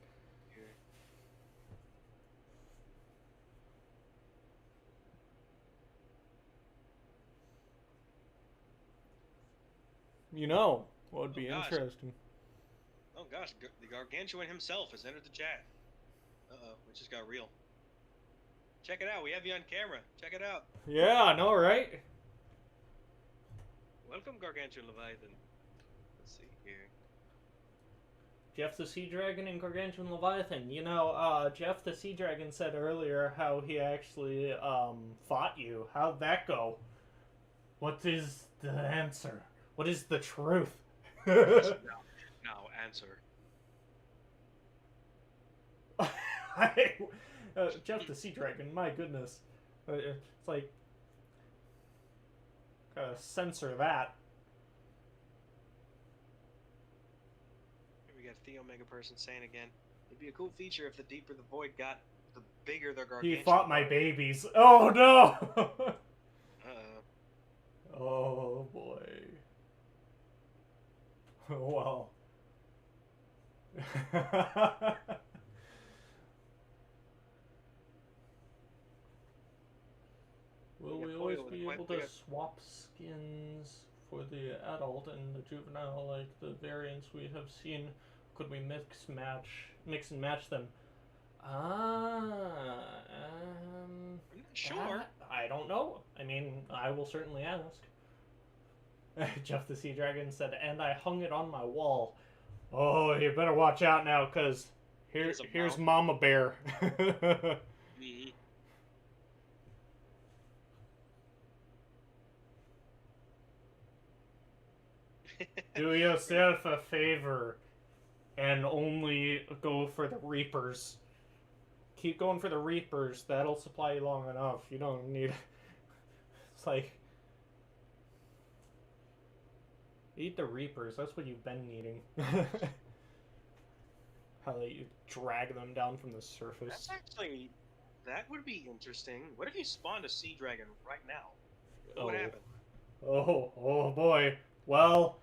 You know, what would be interesting? Oh gosh, the Gargantuan himself has entered the chat. Uh-oh, it just got real. Check it out, we have you on camera. Check it out. Yeah, I know, right? Welcome, Gargantuan Leviathan. Let's see here. Jeff the Sea Dragon and Gargantuan Leviathan. You know, Jeff the Sea Dragon said earlier how he actually fought you. How'd that go? What is the answer? What is the truth? Now answer. Jeff the Sea Dragon, my goodness. It's like, gotta censor that. Here we got Theo Mega Person saying again, it'd be a cool feature if the deeper the void got, the bigger the Gargantuan. He fought my babies. Oh no! Oh boy. Well. Will we always be able to swap skins for the adult and the juvenile like the variants we have seen? Could we mix and match them? I'm not sure. I don't know. I mean, I will certainly ask. Jeff the Sea Dragon said, and I hung it on my wall. Oh, you better watch out now, because here's Mama Bear. Do yourself a favor and only go for the Reapers. Keep going for the Reapers. That'll supply you long enough. You don't need... It's like... Eat the Reapers. That's what you've been needing. How you drag them down from the surface. That's actually... That would be interesting. What if you spawned a sea dragon right now? What would happen? Oh boy. Well,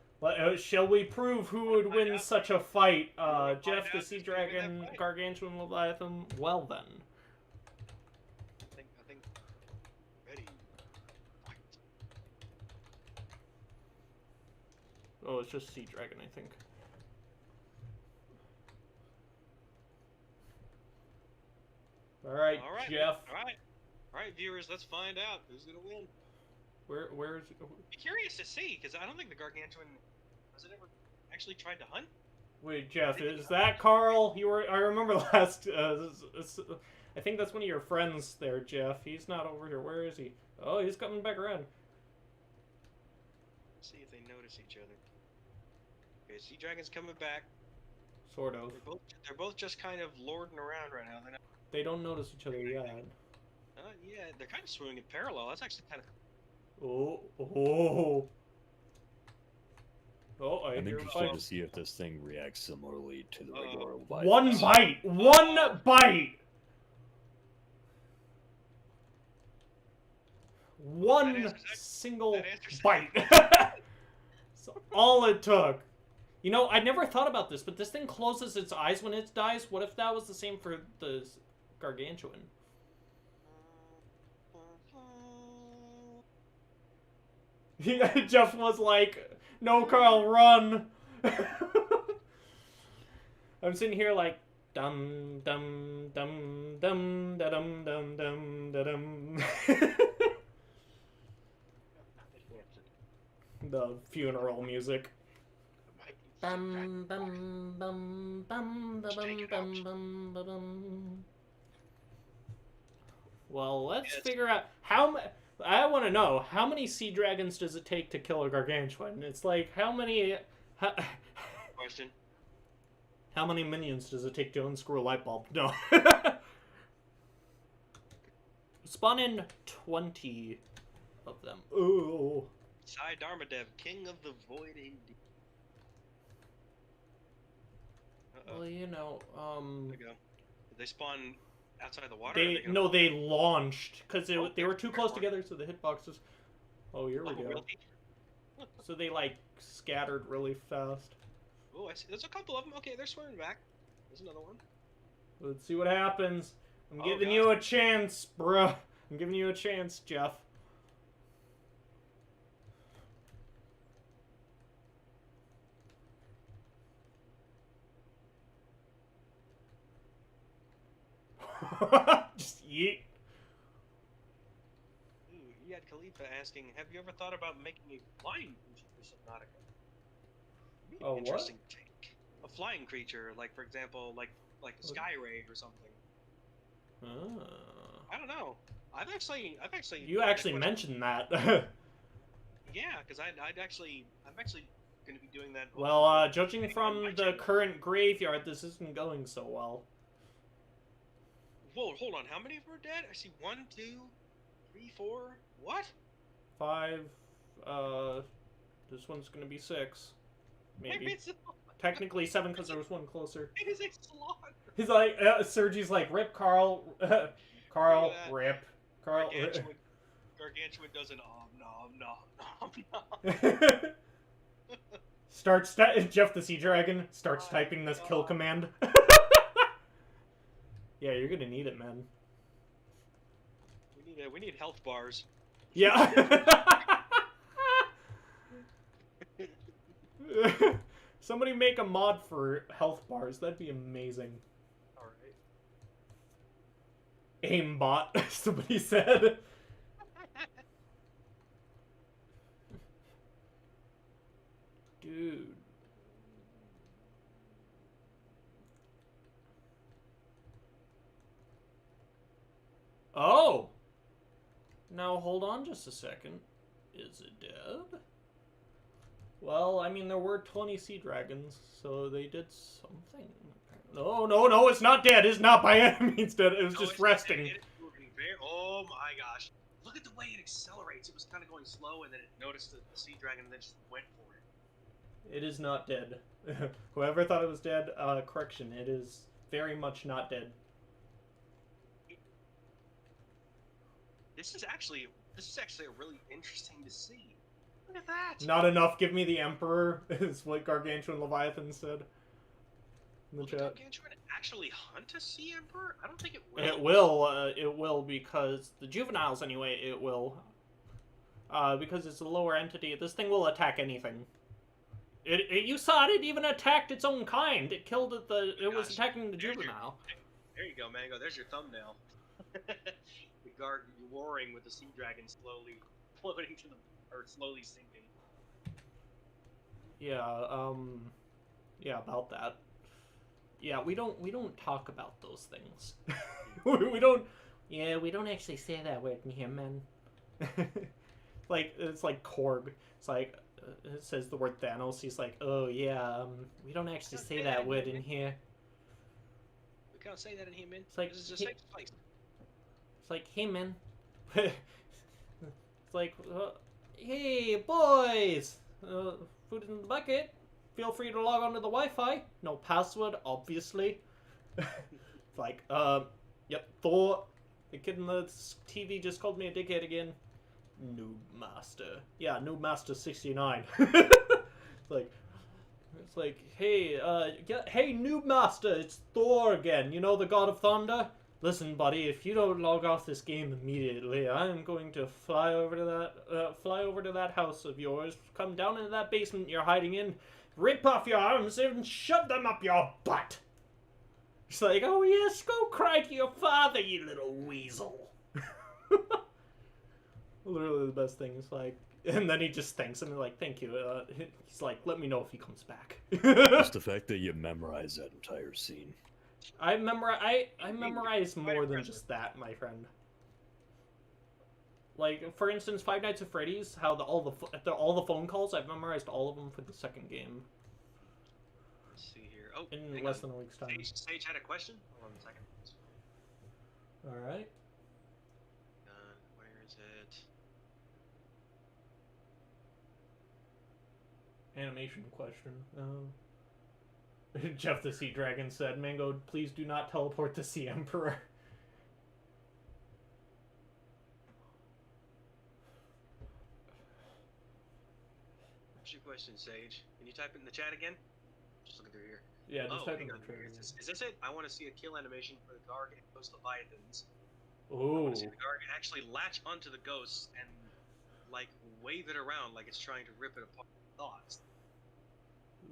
shall we prove who would win such a fight? Jeff the Sea Dragon, Gargantuan Leviathan? Well then. I think... Ready. Fight. Oh, it's just Sea Dragon, I think. Alright, Jeff. Alright, viewers, let's find out who's gonna win. Where is it? Be curious to see, because I don't think the Gargantuan has it ever actually tried to hunt. Wait, Jeff, is that Carl? I remember last. I think that's one of your friends there, Jeff. He's not over here. Where is he? Oh, he's coming back around. Let's see if they notice each other. Okay, Sea Dragon's coming back. Sort of. They're both just kind of lording around right now. They don't notice each other yet. Yeah, they're kind of swimming in parallel. That's actually kind of Oh, oh. Oh, I I'm hear interested bites. to see if this thing reacts similarly to the regular One Leviathan. bite! One bite! One single answers bite. That's all it took. You know, I never thought about this, but this thing closes its eyes when it dies. What if that was the same for the Gargantuan? Jeff was like, no, Carl, run. I'm sitting here like, dum dum dum dum da dum dum dum da dum. The funeral music. Bum bum bum bum bum bum bum bum. Well, let's figure out how. I want to know how many sea dragons does it take to kill a gargantuan? It's like how many. Question. How many minions does it take to unscrew a light bulb? No. Spawn in 20 of them. Ooh. Sai Dharmadev, king of the void AD. Well, you know, There we go. Did they spawn outside the water? They launched because they were too close together, so the hitboxes. Oh, here we go. Really? So they like scattered really fast. Oh, I see. There's a couple of them. Okay, they're swimming back. There's another one. Let's see what happens. I'm Oh, giving God. you a chance, bruh. I'm giving you a chance, Jeff. Just yeet. Ooh, he had Khalifa asking, have you ever thought about making a flying creature for Subnautica? Be an A what? interesting take. A flying creature, like for example, like a sky raid or something. Ah. I don't know. I've actually. You actually mentioned that. Yeah, because I'm actually going to be doing that. Well, judging from the current graveyard, this isn't going so well. Whoa, hold on. How many of them are dead? I see 1, 2, 3, 4. What? 5. This one's gonna be 6. Maybe. It's Technically 7 because there was one closer. it is a slaughter. He's like, Sergi's like, rip Carl. Carl, Yeah. rip. Carl, rip. Gargantuan does an nom. Starts, Jeff the Sea Dragon starts typing this kill command. Yeah, you're gonna need it, man. We need health bars. Yeah. Somebody make a mod for health bars. That'd be amazing. All right. Aimbot, somebody said. Dude. Oh! Now hold on just a second. Is it dead? Well, I mean, there were 20 sea dragons, so they did something. No, it's not dead. It's not by any means dead. It was just resting. It is moving oh my gosh. Look at the way it accelerates. It was kind of going slow, and then it noticed the sea dragon and then just went for it. It is not dead. Whoever thought it was dead, correction. It is very much not dead. This is actually really interesting to see. Look at that. Not enough. Give me the Emperor, is what Gargantuan Leviathan said in the Will chat. the Gargantuan actually hunt a sea emperor? I don't think it will. It will, because the juveniles, anyway, it will. Because it's a lower entity, this thing will attack anything. You saw it even attacked its own kind. It killed it, it was attacking the juvenile. There you go, Mango. There's your thumbnail. The guard roaring with the sea dragon slowly floating to the, or slowly sinking. Yeah, yeah, about that. Yeah, we don't talk about those things. we don't actually say that word in here, man. Like, it's like Korg. It's like, it says the word Thanos. He's like, oh yeah, we don't actually say that word in here. We can't say that in here, man. It's like, this is a safe place. It's like, hey man. It's like, Hey, boys! Food in the bucket. Feel free to log on to the Wi-Fi. No password, obviously. It's like, yep, Thor. The kid in the TV just called me a dickhead again. Noob Master. Yeah, Noob Master 69. It's like, hey, hey, Noob Master, it's Thor again. You know, the God of Thunder? Listen, buddy, if you don't log off this game immediately, I'm going to fly over to that house of yours, come down into that basement you're hiding in, rip off your arms and shove them up your butt. It's like, oh yes, go cry to your father, you little weasel. Literally the best thing is like, and then he just thanks him and like, thank you. He's like, let me know if he comes back. Just the fact that you memorize that entire scene. I memorize more than just that, my friend. Like, for instance, Five Nights at Freddy's, how all the phone calls, I've memorized all of them for the second game. Let's see here. Oh, in less than a week's time. Sage had a question. Hold on a second. All right. Where is it? Animation question. Jeff the Sea Dragon said, Mango, please do not teleport to Sea Emperor. What's your question, Sage? Can you type it in the chat again? Just looking through here. Yeah, just type in the chat. Is this it? I want to see a kill animation for the Garg and Ghost Leviathans. Ooh. I want to see the Garg actually latch onto the ghosts and, like, wave it around like it's trying to rip it apart with thoughts.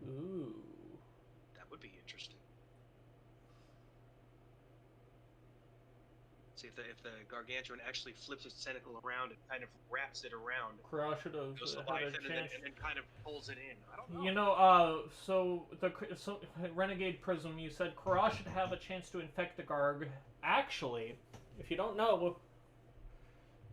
Ooh. That would be interesting. See if the Gargantuan actually flips its tentacle around and kind of wraps it around. Korra should have had a chance. And kind of pulls it in. I don't know. You know, so Renegade Prism, you said Korra should have a chance to infect the Garg. Actually, if you don't know,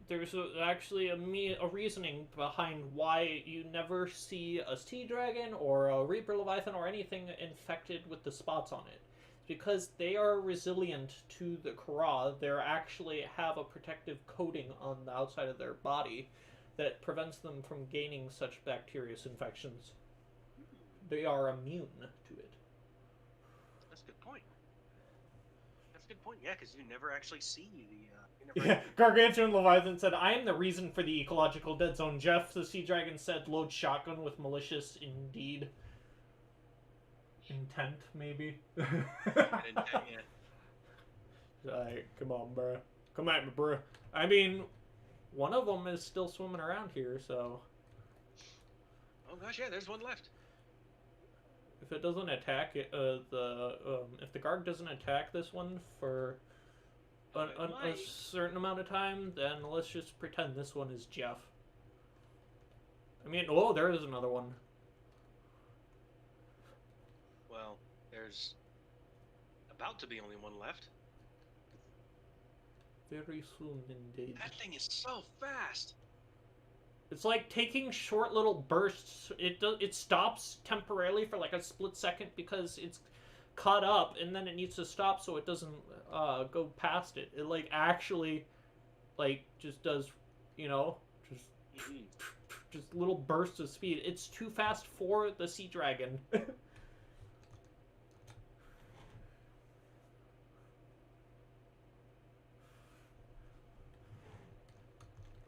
there's actually a reasoning behind why you never see a Sea Dragon or a Reaper Leviathan or anything infected with the spots on it. Because they are resilient to the Korra, they actually have a protective coating on the outside of their body that prevents them from gaining such bacterious infections. They are immune to it. That's a good point. That's a good point, yeah, because you never actually see the... Yeah, Gargantuan Leviathan said, I am the reason for the ecological dead zone. Jeff, the Sea Dragon, said, load shotgun with malicious indeed. Intent, maybe? Intent, yeah. Like, come on, bro. Come at me, bro. I mean, one of them is still swimming around here, so... Oh gosh, yeah, there's one left. If it doesn't attack it, if the Garg doesn't attack this one for a certain amount of time, then let's just pretend this one is Jeff. I mean, oh, there is another one. Well, there's about to be only one left. Very soon indeed. That thing is so fast. It's like taking short little bursts. It stops temporarily for like a split second because it's caught up, and then it needs to stop so it doesn't go past it. It like actually, like just does, you know, just little bursts of speed. It's too fast for the Sea Dragon.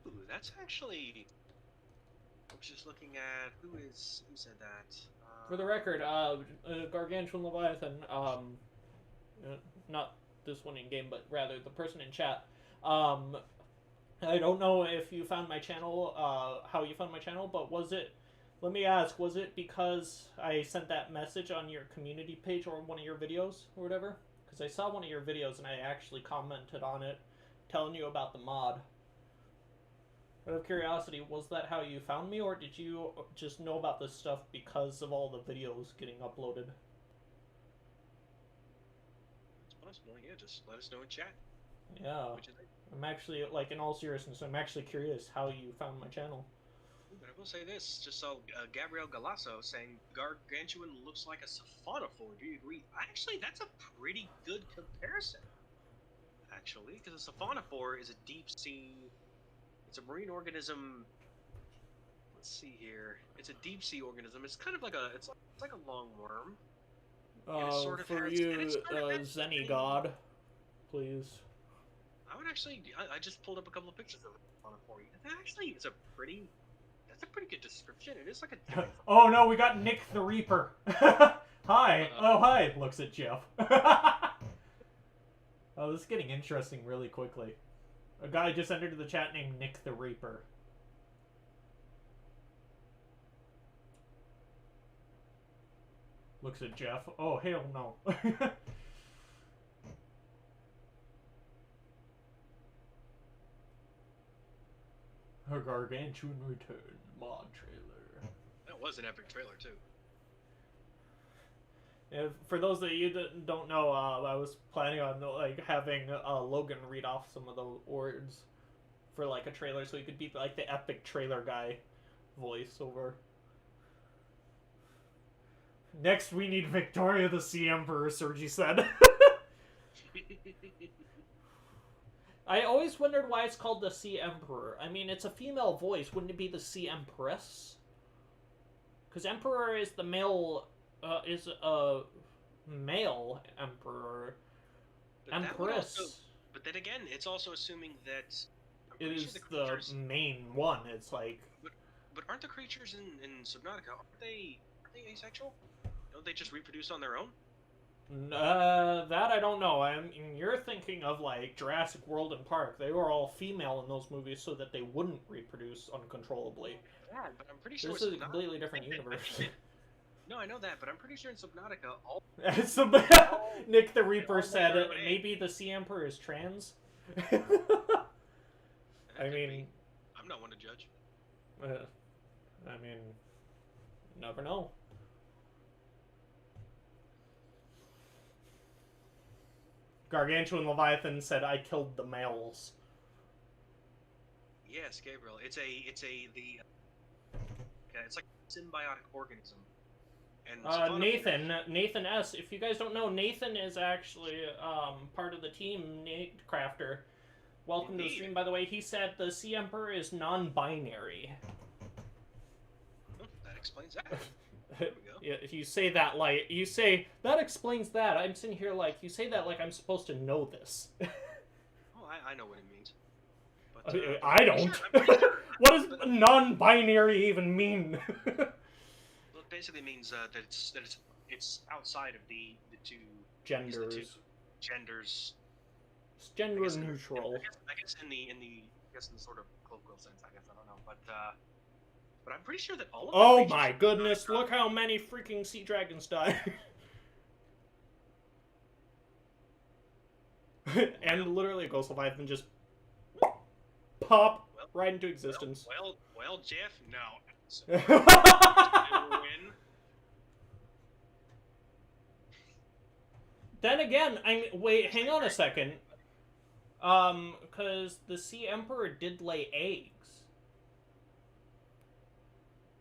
Ooh, that's actually. I was just looking at who said that. For the record, Gargantuan Leviathan, not this one in game, but rather the person in chat. I don't know if you found my channel, how you found my channel, but was it? Let me ask, was it because I sent that message on your community page or one of your videos or whatever? Because I saw one of your videos and I actually commented on it, telling you about the mod. Out of curiosity, was that how you found me, or did you just know about this stuff because of all the videos getting uploaded? It's possible, yeah, just let us know in chat. Yeah. I'm actually, like, in all seriousness, I'm actually curious how you found my channel. But I will say this, just saw Gabriel Galasso saying Gargantuan looks like a Siphonophore. Do you agree? Actually, that's a pretty good comparison. Actually, because a Siphonophore is a deep sea... It's a marine organism let's see here. It's a deep sea organism. It's kind of like it's like a long worm. And it sort of For has, and it you, sort of has the Zenny same- God, please. I would actually. I just pulled up a couple of pictures of it on it for you. It's a pretty. That's a pretty good description. It is like a. Oh no, we got Nick the Reaper. Hi. Oh hi. Looks at Jeff. Oh, this is getting interesting really quickly. A guy just entered the chat named Nick the Reaper. Looks at Jeff. Oh hell no. A Gargantuan Return mod trailer. That was an epic trailer too. For those of you that don't know, I was planning on like having Logan read off some of the words for like a trailer, so he could be like the epic trailer guy voiceover. Next, we need Victoria the Sea Emperor, Sergi said. I always wondered why it's called the Sea Emperor. I mean, it's a female voice. Wouldn't it be the Sea Empress? Because Emperor is the male, is a male emperor. But Empress. But then again, it's also assuming that It is the main one. It's like. But aren't the creatures in Subnautica, aren't they asexual? Don't they just reproduce on their own? That I don't know. You're thinking of like Jurassic World and Park. They were all female in those movies so that they wouldn't reproduce uncontrollably. Yeah, but I'm pretty sure this is a completely different universe. No, I know that, but I'm pretty sure in Subnautica, all Nick the Reaper said maybe the Sea Emperor is trans. I mean, I'm not one to judge. I mean, never know. Gargantuan Leviathan said, "I killed the males." Yes, Gabriel. It's like a symbiotic organism. And Nathan S. If you guys don't know, Nathan is actually part of the team, Nate Crafter. Welcome to the stream, by the way. He said the Sea Emperor is non-binary. That explains that. There we go. Yeah, you say that like you say that explains that. I'm sitting here like you say that like I'm supposed to know this. Oh, I know what it means. But, I don't. Sure. What does non-binary even mean? Well, it basically means that it's outside of the two genders. It's gender neutral. I guess in the sort of colloquial sense. I guess I don't know, but I'm pretty sure that all of. Oh my goodness! Look how many freaking sea dragons died. And literally, Ghost Leviathan just pop right into existence. Well, Jeff, no. Win. Then again, wait, hang on a second. Because the Sea Emperor did lay eggs.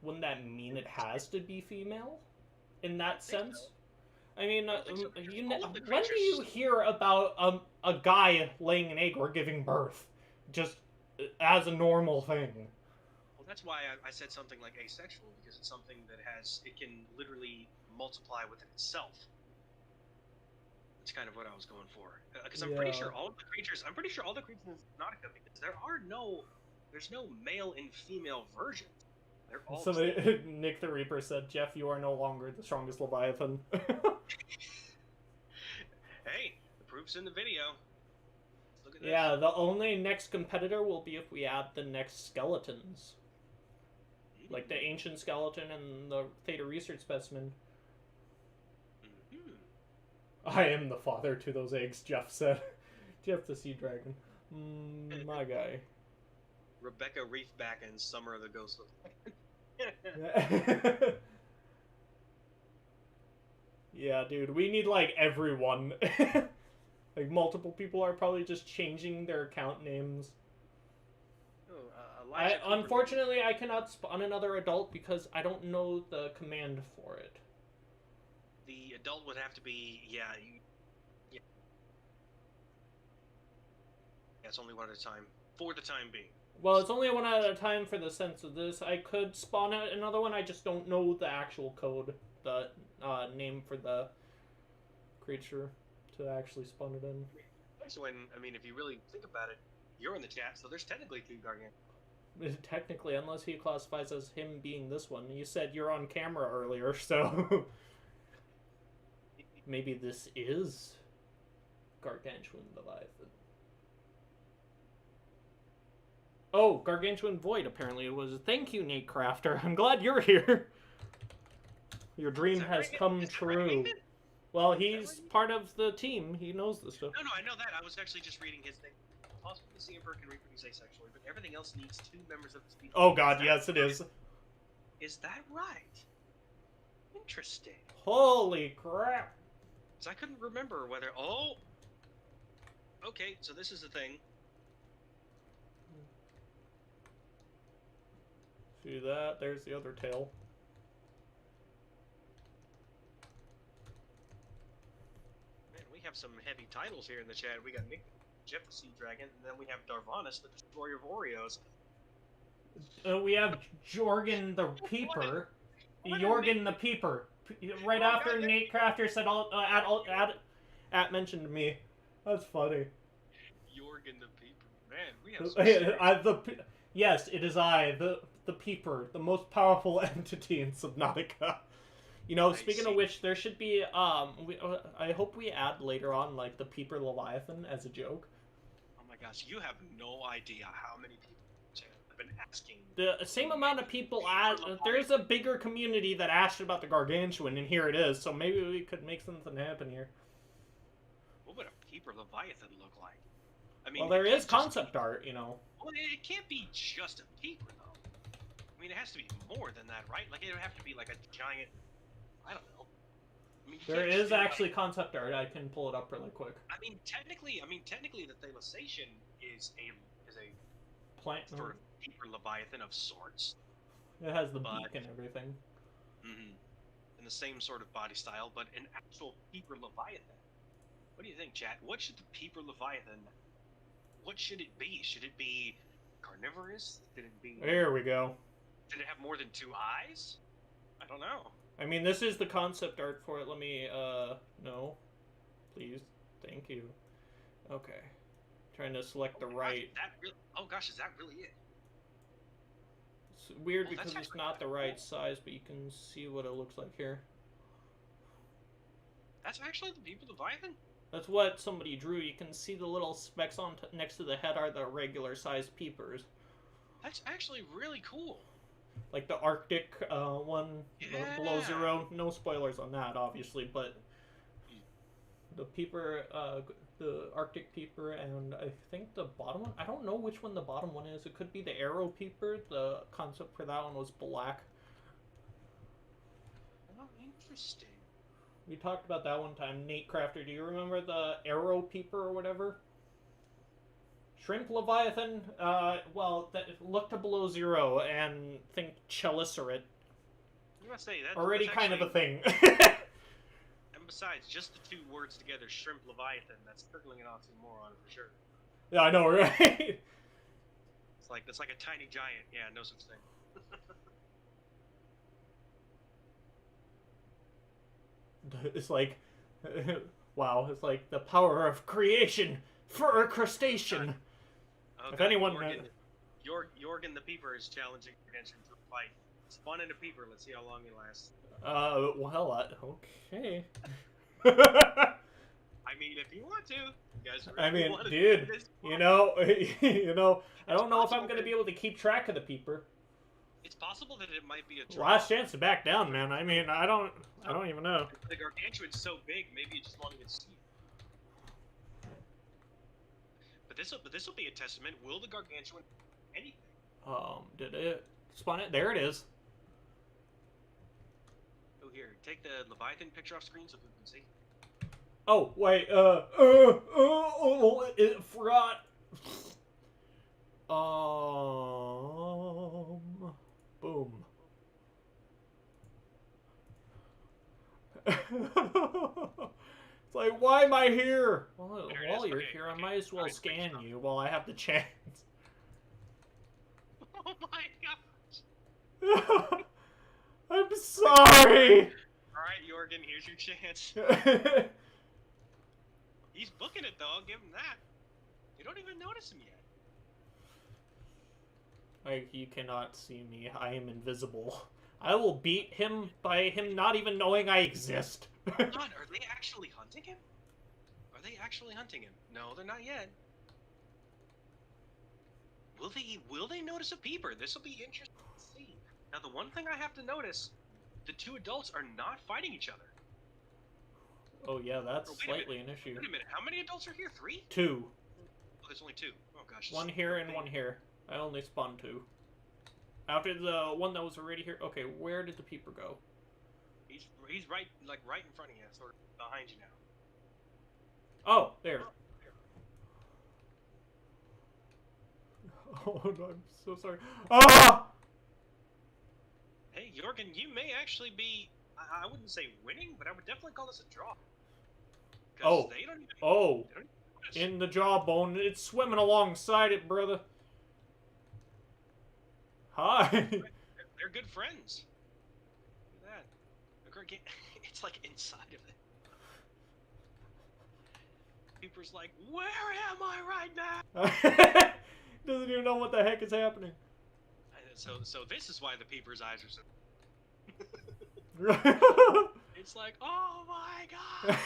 Wouldn't that mean it has to be female? In that sense? So. I mean, when do you hear about a guy laying an egg or giving birth? Just as a normal thing. Well, that's why I said something like asexual, because it's something that it can literally multiply within itself. That's kind of what I was going for. Because I'm pretty sure all the creatures in Subnautica, because there's no male and female versions. They're all Nick the Reaper said, "Jeff, you are no longer the strongest Leviathan." Hey, the proof's in the video. Look at this. Yeah, the only next competitor will be if we add the next skeletons. Like the ancient skeleton and the Theta research specimen. I am the father to those eggs, Jeff said. Jeff the sea dragon. My guy. Rebecca Reefback and Summer of the Ghost. Yeah, dude, we need like everyone. Like multiple people are probably just changing their account names. Unfortunately, I cannot spawn another adult because I don't know the command for it. The adult would have to be, yeah, it's only one at a time, for the time being. Well, it's only one at a time for the sense of this. I could spawn out another one, I just don't know the actual code, the name for the creature to actually spawn it in. So when, I mean, if you really think about it, you're in the chat, so there's technically 2 Gargantuan. Technically, unless he classifies as him being this one. You said you're on camera earlier, so... Maybe this is Gargantuan Leviathan. Oh, Gargantuan Void, apparently it was. Thank you, Nate Crafter. I'm glad you're here. Your dream has come true. Well, he's part of the team. He knows this stuff. No, I know that. I was actually just reading his thing. Possible to see him can reproduce asexually, but everything else needs 2 members of the species. Oh god, yes it is. Is that right? Interesting. Holy crap. So I couldn't remember whether... Oh! Okay, so this is the thing. See that? There's the other tail. Man, we have some heavy titles here in the chat. We got Nick, Jeff the Sea Dragon, and then we have Darvanus, the Destroyer of Oreos. We have Jorgen the Peeper. Jorgen the Peeper. Right after Nate Crafter said mentioned me. That's funny. Jorgen the Peeper. Man, we have some yes, it is I, the Peeper, the most powerful entity in Subnautica. You know, speaking of which, there should be, I hope we add later on, like, the Peeper Leviathan as a joke. Oh my gosh, you have no idea how many people have been asking. The same amount of people asked, there's a bigger community that asked about the Gargantuan, and here it is, so maybe we could make something happen here. What would a Peeper Leviathan look like? I mean, well, there is concept art, you know. Well, it can't be just a Peeper, though. I mean, it has to be more than that, right? Like, it would have to be like a giant... I don't know. I mean, there is actually concept art. I can pull it up really quick. I mean, technically, the thalassation is a plant for Peeper Leviathan of sorts. It has the beak and everything. Mm-hmm. In the same sort of body style, but an actual Peeper Leviathan. What do you think, chat? What should the Peeper Leviathan? What should it be? Should it be carnivorous? Should it be? There we go. Did it have more than 2 eyes? I don't know. I mean, this is the concept art for it. Let me, no. Please. Thank you. Okay. Trying to select the right. Oh gosh, is that really it? It's weird because it's not the right size, but you can see what it looks like here. That's actually the Peeper Leviathan? That's what somebody drew. You can see the little specks on next to the head are the regular sized peepers. That's actually really cool. Like the Arctic one, below 0. No spoilers on that, obviously, but the Peeper, the Arctic Peeper, and I think the bottom one, I don't know which one the bottom one is. It could be the Arrow Peeper. The concept for that one was black. Oh, interesting. We talked about that one time. Nate Crafter, do you remember the Arrow Peeper or whatever? Shrimp Leviathan, well, look to below 0 and think Chelicerae. I must say, already that's kind actually, of a thing. And besides, just the 2 words together, Shrimp Leviathan, that's circling an oxymoron for sure. Yeah, I know, right? It's like a tiny giant. Yeah, no such thing. It's like, wow, it's like the power of creation for a crustacean. Oh, if anyone Jorgen the Peeper is challenging attention to a fight. Spawn in a Peeper, let's see how long he lasts. Well, okay. I mean, if you want to. You guys really I mean, want to dude, do this? you know, I don't know if I'm gonna be able to keep track of the Peeper. It's possible that it might be a draw. Last chance to back down, man. I mean, I don't even know. The Gargantuan's so big, maybe it just won't even see you. But this will be a testament. Will the Gargantuan anything? Did it spawn it? There it is. Oh, here, take the Leviathan picture off screen so people can see. Oh, wait, it forgot. Boom. It's like, why am I here? Well, while you're here, I might as well scan you while I have the chance. Oh my gosh. I'm sorry. All right, Jorgen, here's your chance. He's booking it, though. I'll give him that. You don't even notice him yet. You cannot see me. I am invisible. I will beat him by him not even knowing I exist. Hold on, are they actually hunting him? Are they actually hunting him? No, they're not yet. Will they notice a Peeper? This will be interesting to see. Now, the one thing I have to notice, the two adults are not fighting each other. Oh yeah, that's Wait a slightly minute. an issue. Wait a minute, how many adults are here? 3? 2. Oh, there's only 2. Oh gosh. One here and one here. I only spawned 2. After the one that was already here. Okay, where did the Peeper go? He's right in front of you, sort of behind you now. Oh, there. Oh no, I'm so sorry. Ah! Hey, Jorgen, you may actually be, I wouldn't say winning, but I would definitely call this a draw. Oh. They don't even, Oh. they don't even notice. In the jawbone. It's swimming alongside it, brother. Hi. They're good friends. Look at that. It's like inside of it. Peeper's like, where am I right now? Doesn't even know what the heck is happening. So this is why the Peeper's eyes are so... It's like, oh my god!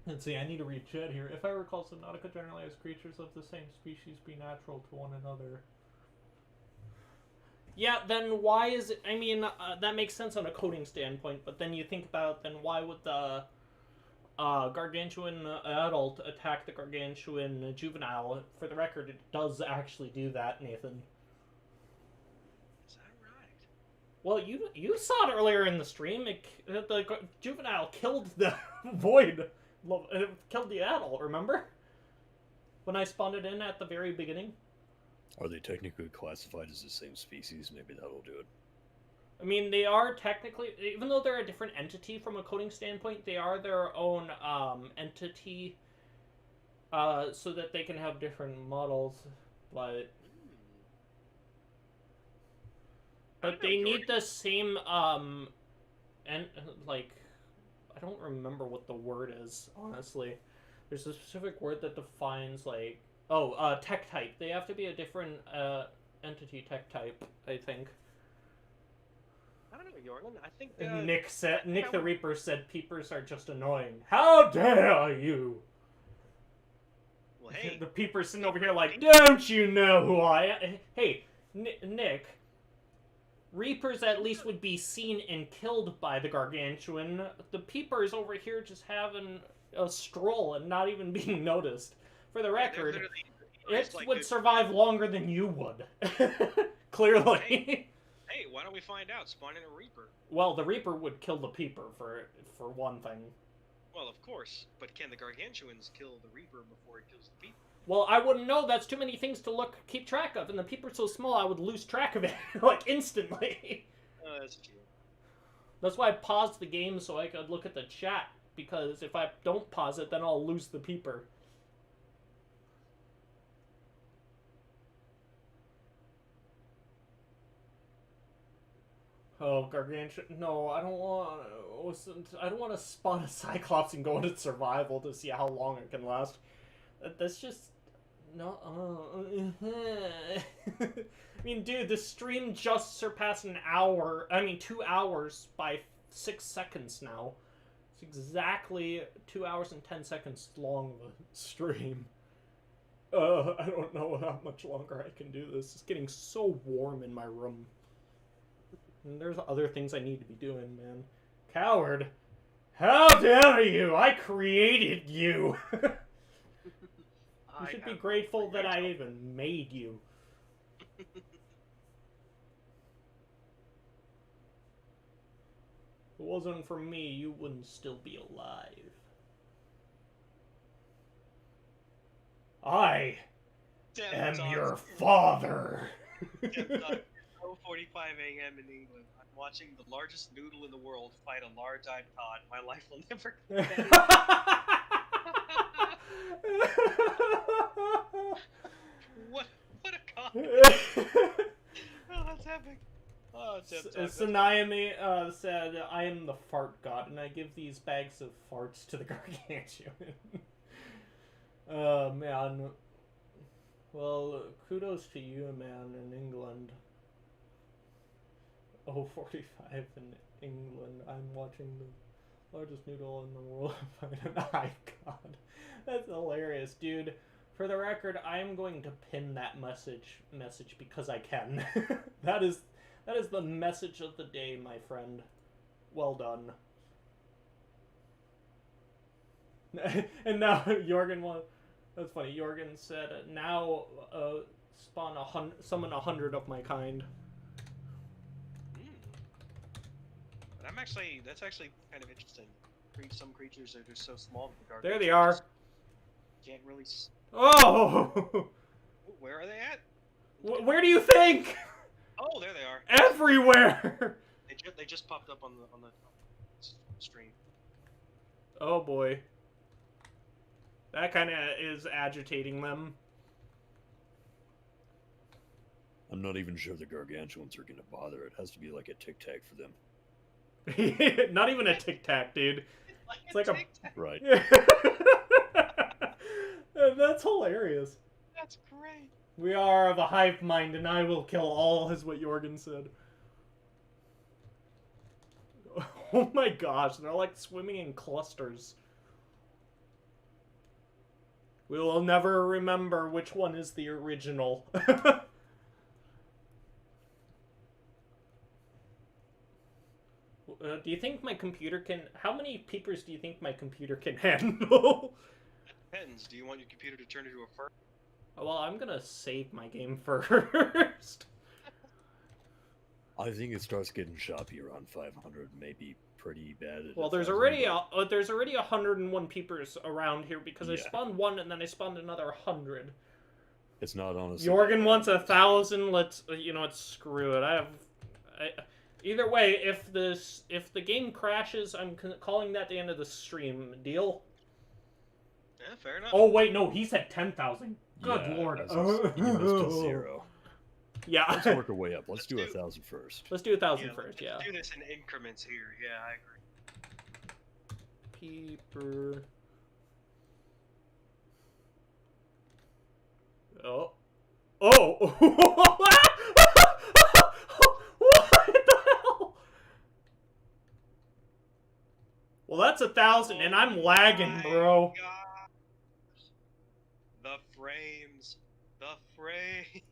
Let's see, I need to read chat here. If I recall, Subnautica generally has creatures of the same species be natural to one another. Yeah, then why is it... I mean, that makes sense on a coding standpoint, but then you think about, then why would the Gargantuan adult attack the Gargantuan juvenile? For the record, it does actually do that, Nathan. Is that right? Well, you saw it earlier in the stream. The juvenile killed the void. It killed the adult, remember? When I spawned it in at the very beginning. Are they technically classified as the same species? Maybe that'll do it. I mean, they are technically, even though they're a different entity from a coding standpoint, they are their own entity, so that they can have different models, but they need the same, and, like, I don't remember what the word is, honestly. There's a specific word that defines, like, tech type. They have to be a different, entity tech type, I think. I don't know, Jorgen. I think Nick the Reaper said Peepers are just annoying. How dare you? Well, hey. The Peeper's sitting over here like, don't you know who I am? Hey, Nick. Reapers at least would be seen and killed by the Gargantuan. The Peepers over here just having a stroll and not even being noticed. For the record, it would survive longer than you would. Clearly. Hey, why don't we find out? Spawn in a Reaper. Well, the Reaper would kill the Peeper, for one thing. Well, of course. But can the Gargantuans kill the Reaper before it kills the Peeper? Well, I wouldn't know. That's too many things to keep track of. And the Peeper's so small, I would lose track of it, like, instantly. Oh, that's true. That's why I paused the game so I could look at the chat. Because if I don't pause it, then I'll lose the Peeper. Oh, Gargantuan. No, I don't want to spawn a Cyclops and go into survival to see how long it can last. That's just... No. I mean, dude, the stream just surpassed 2 hours by 6 seconds now. It's exactly 2 hours and 10 seconds long of a stream. I don't know how much longer I can do this. It's getting so warm in my room. And there's other things I need to be doing, man. Coward! How dare you! I created you! You should be grateful that I even made you. If it wasn't for me, you wouldn't still be alive. I am your father! 4:45 a.m. in England. I'm watching the largest noodle in the world fight a large-eyed cod. My life will never get better. What a comment! Oh, that's epic. Oh, it's Sanayami said, I am the fart god, and I give these bags of farts to the Gargantuan. Man. Well, kudos to you, man, in England. Oh, 45 in England. I'm watching the largest noodle in the world fight an eye god. That's hilarious, dude. For the record, I am going to pin that message because I can. That is the message of the day, my friend. Well done. And now Jorgen that's funny. Jorgen said, "Now summon 100 of my kind." That's actually kind of interesting. Some creatures are just so small that the There they are. Can't really. Oh! Where are they at? Where do you think? Oh, there they are. Everywhere. They just popped up on the stream. Oh boy. That kind of is agitating them. I'm not even sure the Gargantuans are gonna bother. It has to be like a tic-tac for them. Not even a tic-tac, dude. It's like a... Right. That's hilarious. That's great. We are of a hive mind, and I will kill all, is what Jorgen said. Oh my gosh, they're like swimming in clusters. We will never remember which one is the original. Do you think my computer can... How many peepers do you think my computer can handle? Depends. Do you want your computer to turn into a fur? Well, I'm gonna save my game first. I think it starts getting choppy around 500, maybe pretty bad. Well, there's already 101 peepers around here because I spawned one and then I spawned another 100. It's not honestly. Jorgen wants 1,000. Let's screw it. Either way, if the game crashes, I'm calling that the end of the stream. Deal? Yeah, fair enough. Oh wait, no, he said 10,000. Good lord. You missed a 0. Yeah. Let's work our way up. Let's do 1,000 first. Let's do 1,000 first. Yeah. Let's do this in increments here. Yeah, I agree. Peeper. Oh. Oh! What the hell? Well, that's 1,000, and I'm lagging, bro. Gosh. The frames. The frames.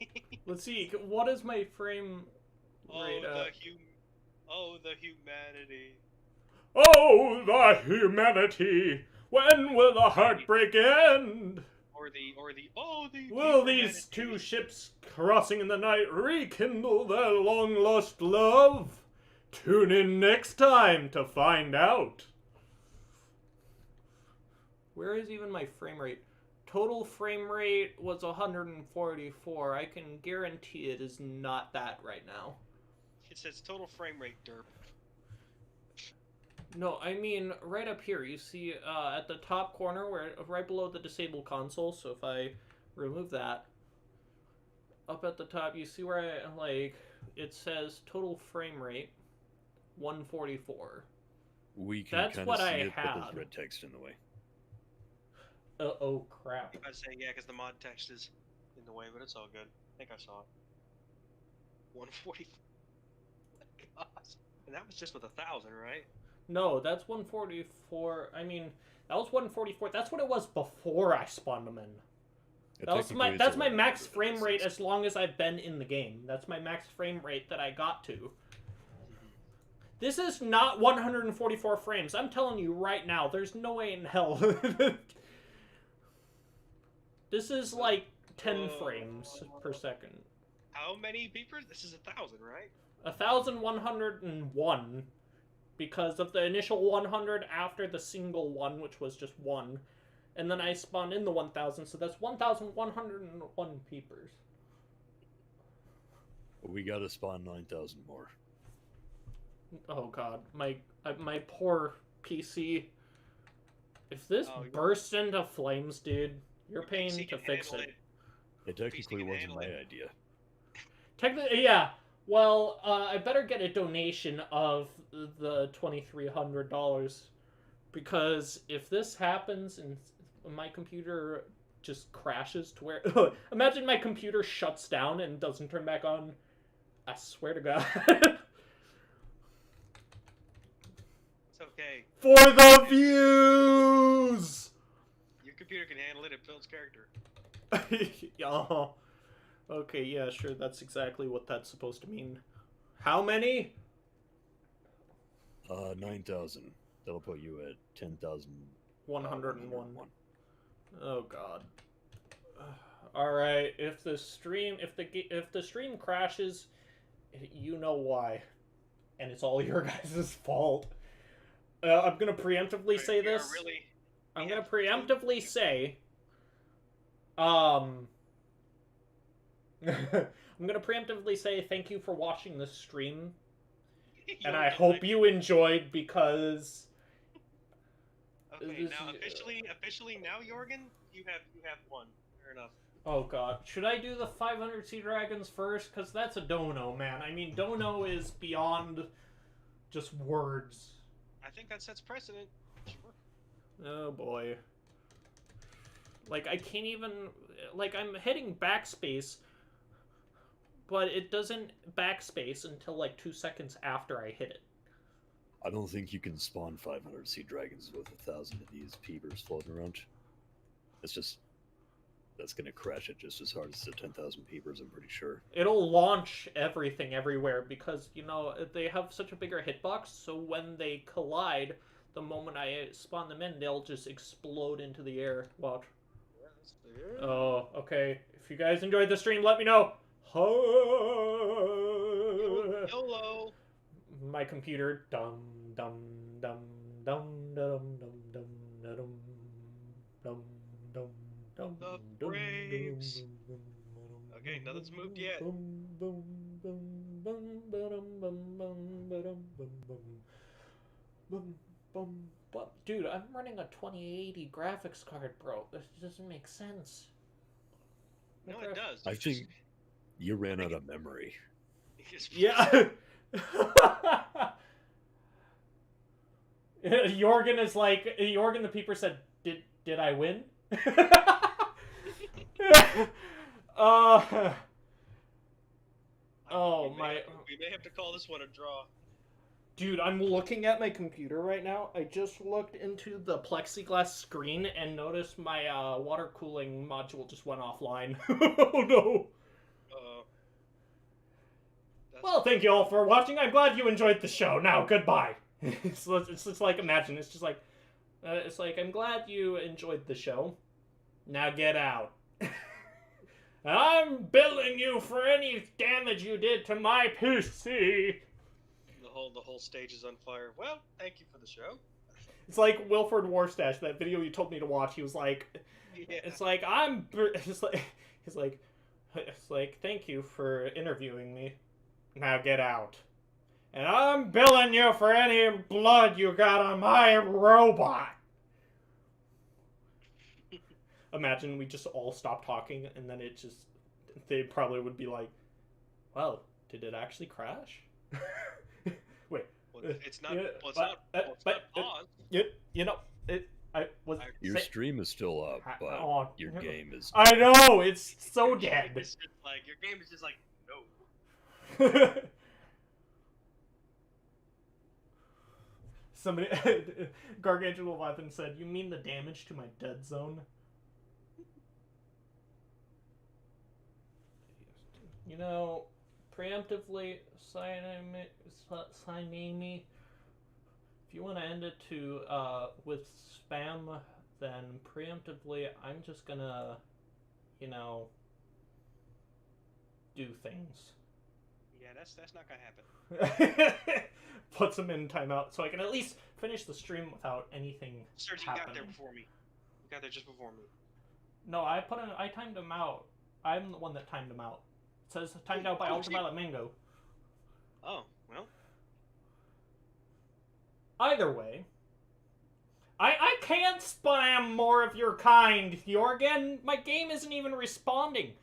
Let's see. What is my frame rate? Oh, the humanity. Oh, the humanity. When will the heartbreak end? Will these two ships crossing in the night rekindle their long-lost love? Tune in next time to find out. Where is even my frame rate? Total frame rate was 144. I can guarantee it is not that right now. It says total frame rate, derp. No, I mean right up here. You see at the top corner, right below the disable console. So if I remove that, up at the top, you see where it says total frame rate 144. We can That's kind what of see I it, had. but there's red text in the way. Oh crap! I was saying because the mod text is in the way, but it's all good. I think I saw it. 144. Gosh, and that was just with 1,000, right? No, that's 144. I mean, that was 144. That's what it was before I spawned them in. That's my max frame rate as long as I've been in the game. That's my max frame rate that I got to. This is not 144 frames. I'm telling you right now, there's no way in hell. This is like 10 frames per second. How many peepers? This is 1,000, right? 1,101 because of the initial 100 after the single one, which was just one. And then I spawned in the 1,000, so that's 1,101 peepers. We gotta spawn 9,000 more. Oh god, my poor PC. If this bursts into flames, dude, you're paying to fix it. It technically can wasn't handle my it. idea. Technically, yeah. Well, I better get a donation of the $2,300 because if this happens and my computer just crashes to where imagine my computer shuts down and doesn't turn back on. I swear to God. It's okay. For the views. Your computer can handle it. It builds character. Yeah. Okay, yeah, sure. That's exactly what that's supposed to mean. How many? 9,000. That'll put you at 10,000. 101. Oh God. All right. If the stream crashes, you know why, and it's all your guys' fault. I'm gonna preemptively say this. I'm gonna preemptively say. I'm gonna preemptively say thank you for watching this stream, and I hope you enjoyed because. Okay, now officially now, Jorgen, you have won. Fair enough. Oh God, should I do the 500 Sea Dragons first? Cause that's a dono, man. I mean, dono is beyond just words. I think that sets precedent. Sure. Oh boy. Like I can't even. Like I'm hitting backspace, but it doesn't backspace until like 2 seconds after I hit it. I don't think you can spawn 500 sea dragons with 1,000 of these peepers floating around. It's just that's gonna crash it just as hard as the 10,000 peepers. I'm pretty sure. It'll launch everything everywhere because you know they have such a bigger hitbox. So when they collide, the moment I spawn them in, they'll just explode into the air. Watch. Oh, okay. If you guys enjoyed the stream, let me know. YOLO. My computer. Dum dum dum dum dum dum dum dum dum dum. The frames. Okay, nothing's moved yet. Dude, I'm running a 2080 graphics card, bro. This doesn't make sense. No, it does. I think you ran out of memory. Yeah. Jorgen is like Jorgen the Peeper said, "Did I win?" We may have to call this one a draw. Dude, I'm looking at my computer right now. I just looked into the plexiglass screen and noticed my water cooling module just went offline. Oh no. Well, thank you all for watching. I'm glad you enjoyed the show. Now, goodbye. It's just like, imagine, it's just like, it's like, I'm glad you enjoyed the show. Now get out. I'm billing you for any damage you did to my PC. The whole stage is on fire. Well, thank you for the show. It's like Wilford Warstash, that video you told me to watch. He was like, it's like, thank you for interviewing me. Now get out. And I'm billing you for any blood you got on my robot. Imagine we just all stop talking and then it just, they probably would be like, well, did it actually crash? Wait. It's not paused. You know, Your stream is still up, but your game is... I know, it's so dead. Your game is just like, no. Somebody, Gargantuan Leviathan said, "You mean the damage to my dead zone?" You know, preemptively, sign me. If you want to end it to with spam, then preemptively, I'm just gonna, you know, do things. Yeah, that's not gonna happen. Puts him in timeout so I can at least finish the stream without anything Serge, you got there before me. You got there just before me. No, I timed him out. I'm the one that timed him out. It says timed out by Ultraviolet Mango. Oh, well. Either way, I can't spam more of your kind, Jorgen. My game isn't even responding.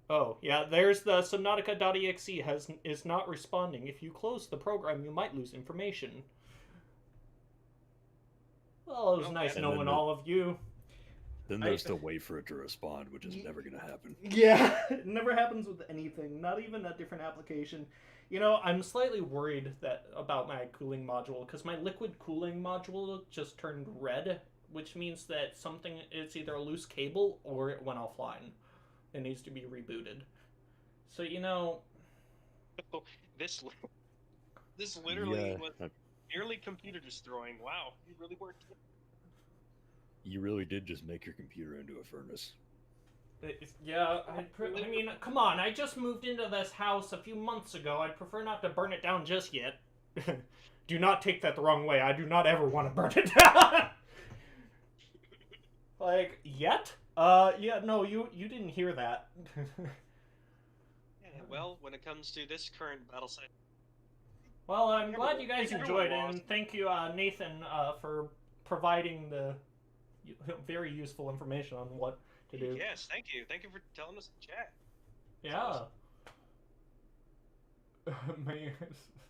Oh, yeah, there's the Subnautica.exe is not responding. If you close the program, you might lose information. Well, it was nice And knowing all of you. Then there's the wait for it to respond, which is never going to happen. Yeah, it never happens with anything, not even a different application. You know, I'm slightly worried about my cooling module, because my liquid cooling module just turned red, which means that it's either a loose cable or it went offline. It needs to be rebooted. So, you know... This literally was nearly computer destroying. Wow, you really worked. You really did just make your computer into a furnace. Yeah, I mean, come on, I just moved into this house a few months ago. I'd prefer not to burn it down just yet. Do not take that the wrong way. I do not ever want to burn it down. Like, yet? Yeah, no, you didn't hear that. Yeah, well, when it comes to this current battle site... Well, I'm glad you guys enjoyed it, and thank you, Nathan, for providing the very useful information on what to do. Yes, thank you. Thank you for telling us in chat. Yeah.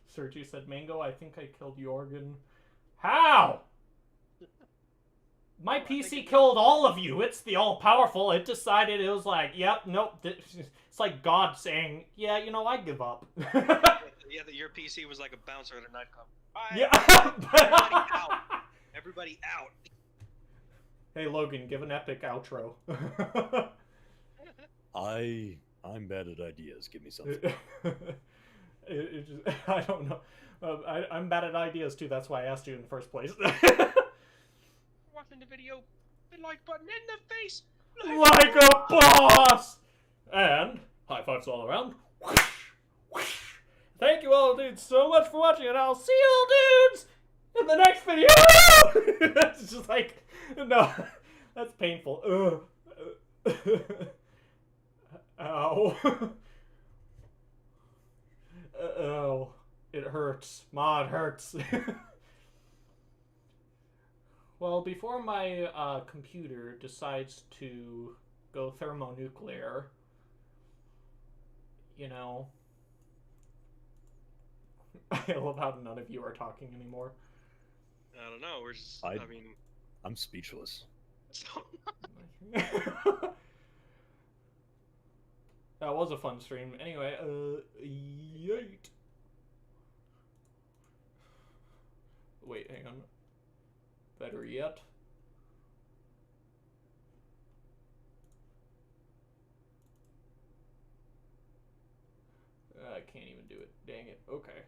Sergi said, Mango, I think I killed Jorgen. How? My PC killed all of you. It's the all-powerful. It decided, it was like, yep, nope. It's like God saying, yeah, you know, I give up. Yeah, your PC was like a bouncer at a nightclub. Bye. Yeah. Everybody out. Everybody out. Hey, Logan, give an epic outro. I'm bad at ideas. Give me something. I don't know. I'm bad at ideas, too. That's why I asked you in the first place. Watching the video, the like button in the face. Like a boss! And high fives all around. Thank you all, dudes, so much for watching, and I'll see you all, dudes, in the next video. That's just like, no, that's painful. Ow. Oh, it hurts. Mod hurts. Well, before my computer decides to go thermonuclear, you know, I love how none of you are talking anymore. I don't know. We're just. I'm speechless. That was a fun stream. Anyway, yeet. Wait, hang on. Better yet. I can't even do it. Dang it. Okay.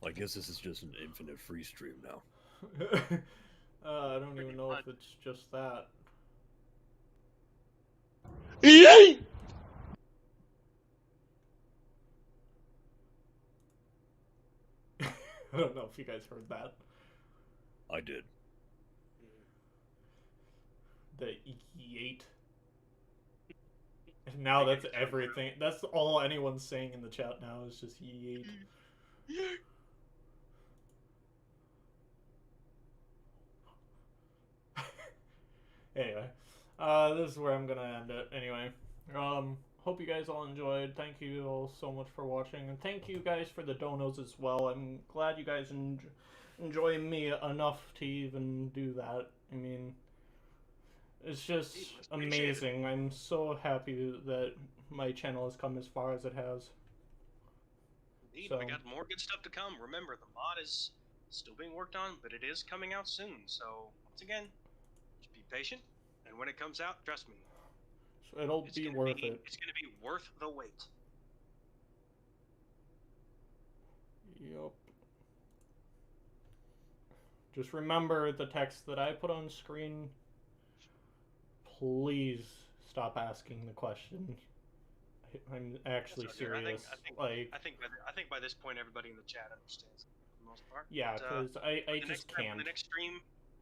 I guess this is just an infinite free stream now. I don't even know if it's just that. Yay! I don't know if you guys heard that. I did. The yeet. Now that's everything. That's all anyone's saying in the chat now is just yeet. Anyway, this is where I'm gonna end it. Anyway, hope you guys all enjoyed. Thank you all so much for watching, and thank you guys for the donos as well. I'm glad you guys enjoy me enough to even do that. I mean, it's just amazing. I'm so happy that my channel has come as far as it has. Indeed, we got more good stuff to come. Remember, the mod is still being worked on, but it is coming out soon. So, once again, just be patient, and when it comes out, trust me, it'll be worth it. It's going to be worth the wait. Yup. Just remember the text that I put on screen. Please stop asking the question. I'm actually serious. I think by this point everybody in the chat understands for the most part. Yeah, because I just can't. When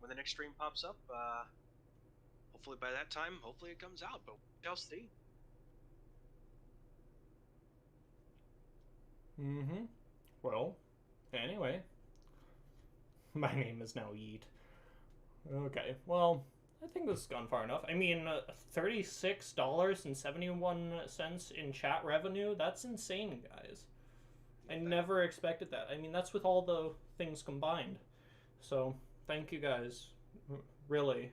the next stream pops up, hopefully by that time, hopefully it comes out. But we'll see. Well, anyway, My name is now Yeet. Okay, well, I think this has gone far enough. I mean, $36.71 in chat revenue? That's insane, guys. I never expected that. I mean, that's with all the things combined. So, thank you guys. Really.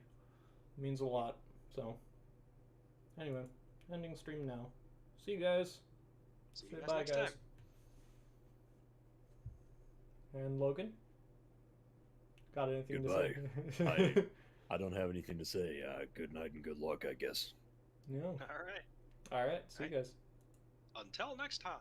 It means a lot. So, anyway, ending stream now. See you guys. See you Say guys bye, next guys. time. And Logan? Got anything Goodbye. to say? I don't have anything to say. Good night and good luck, I guess. No. All right. Alright, see you guys. Until next time.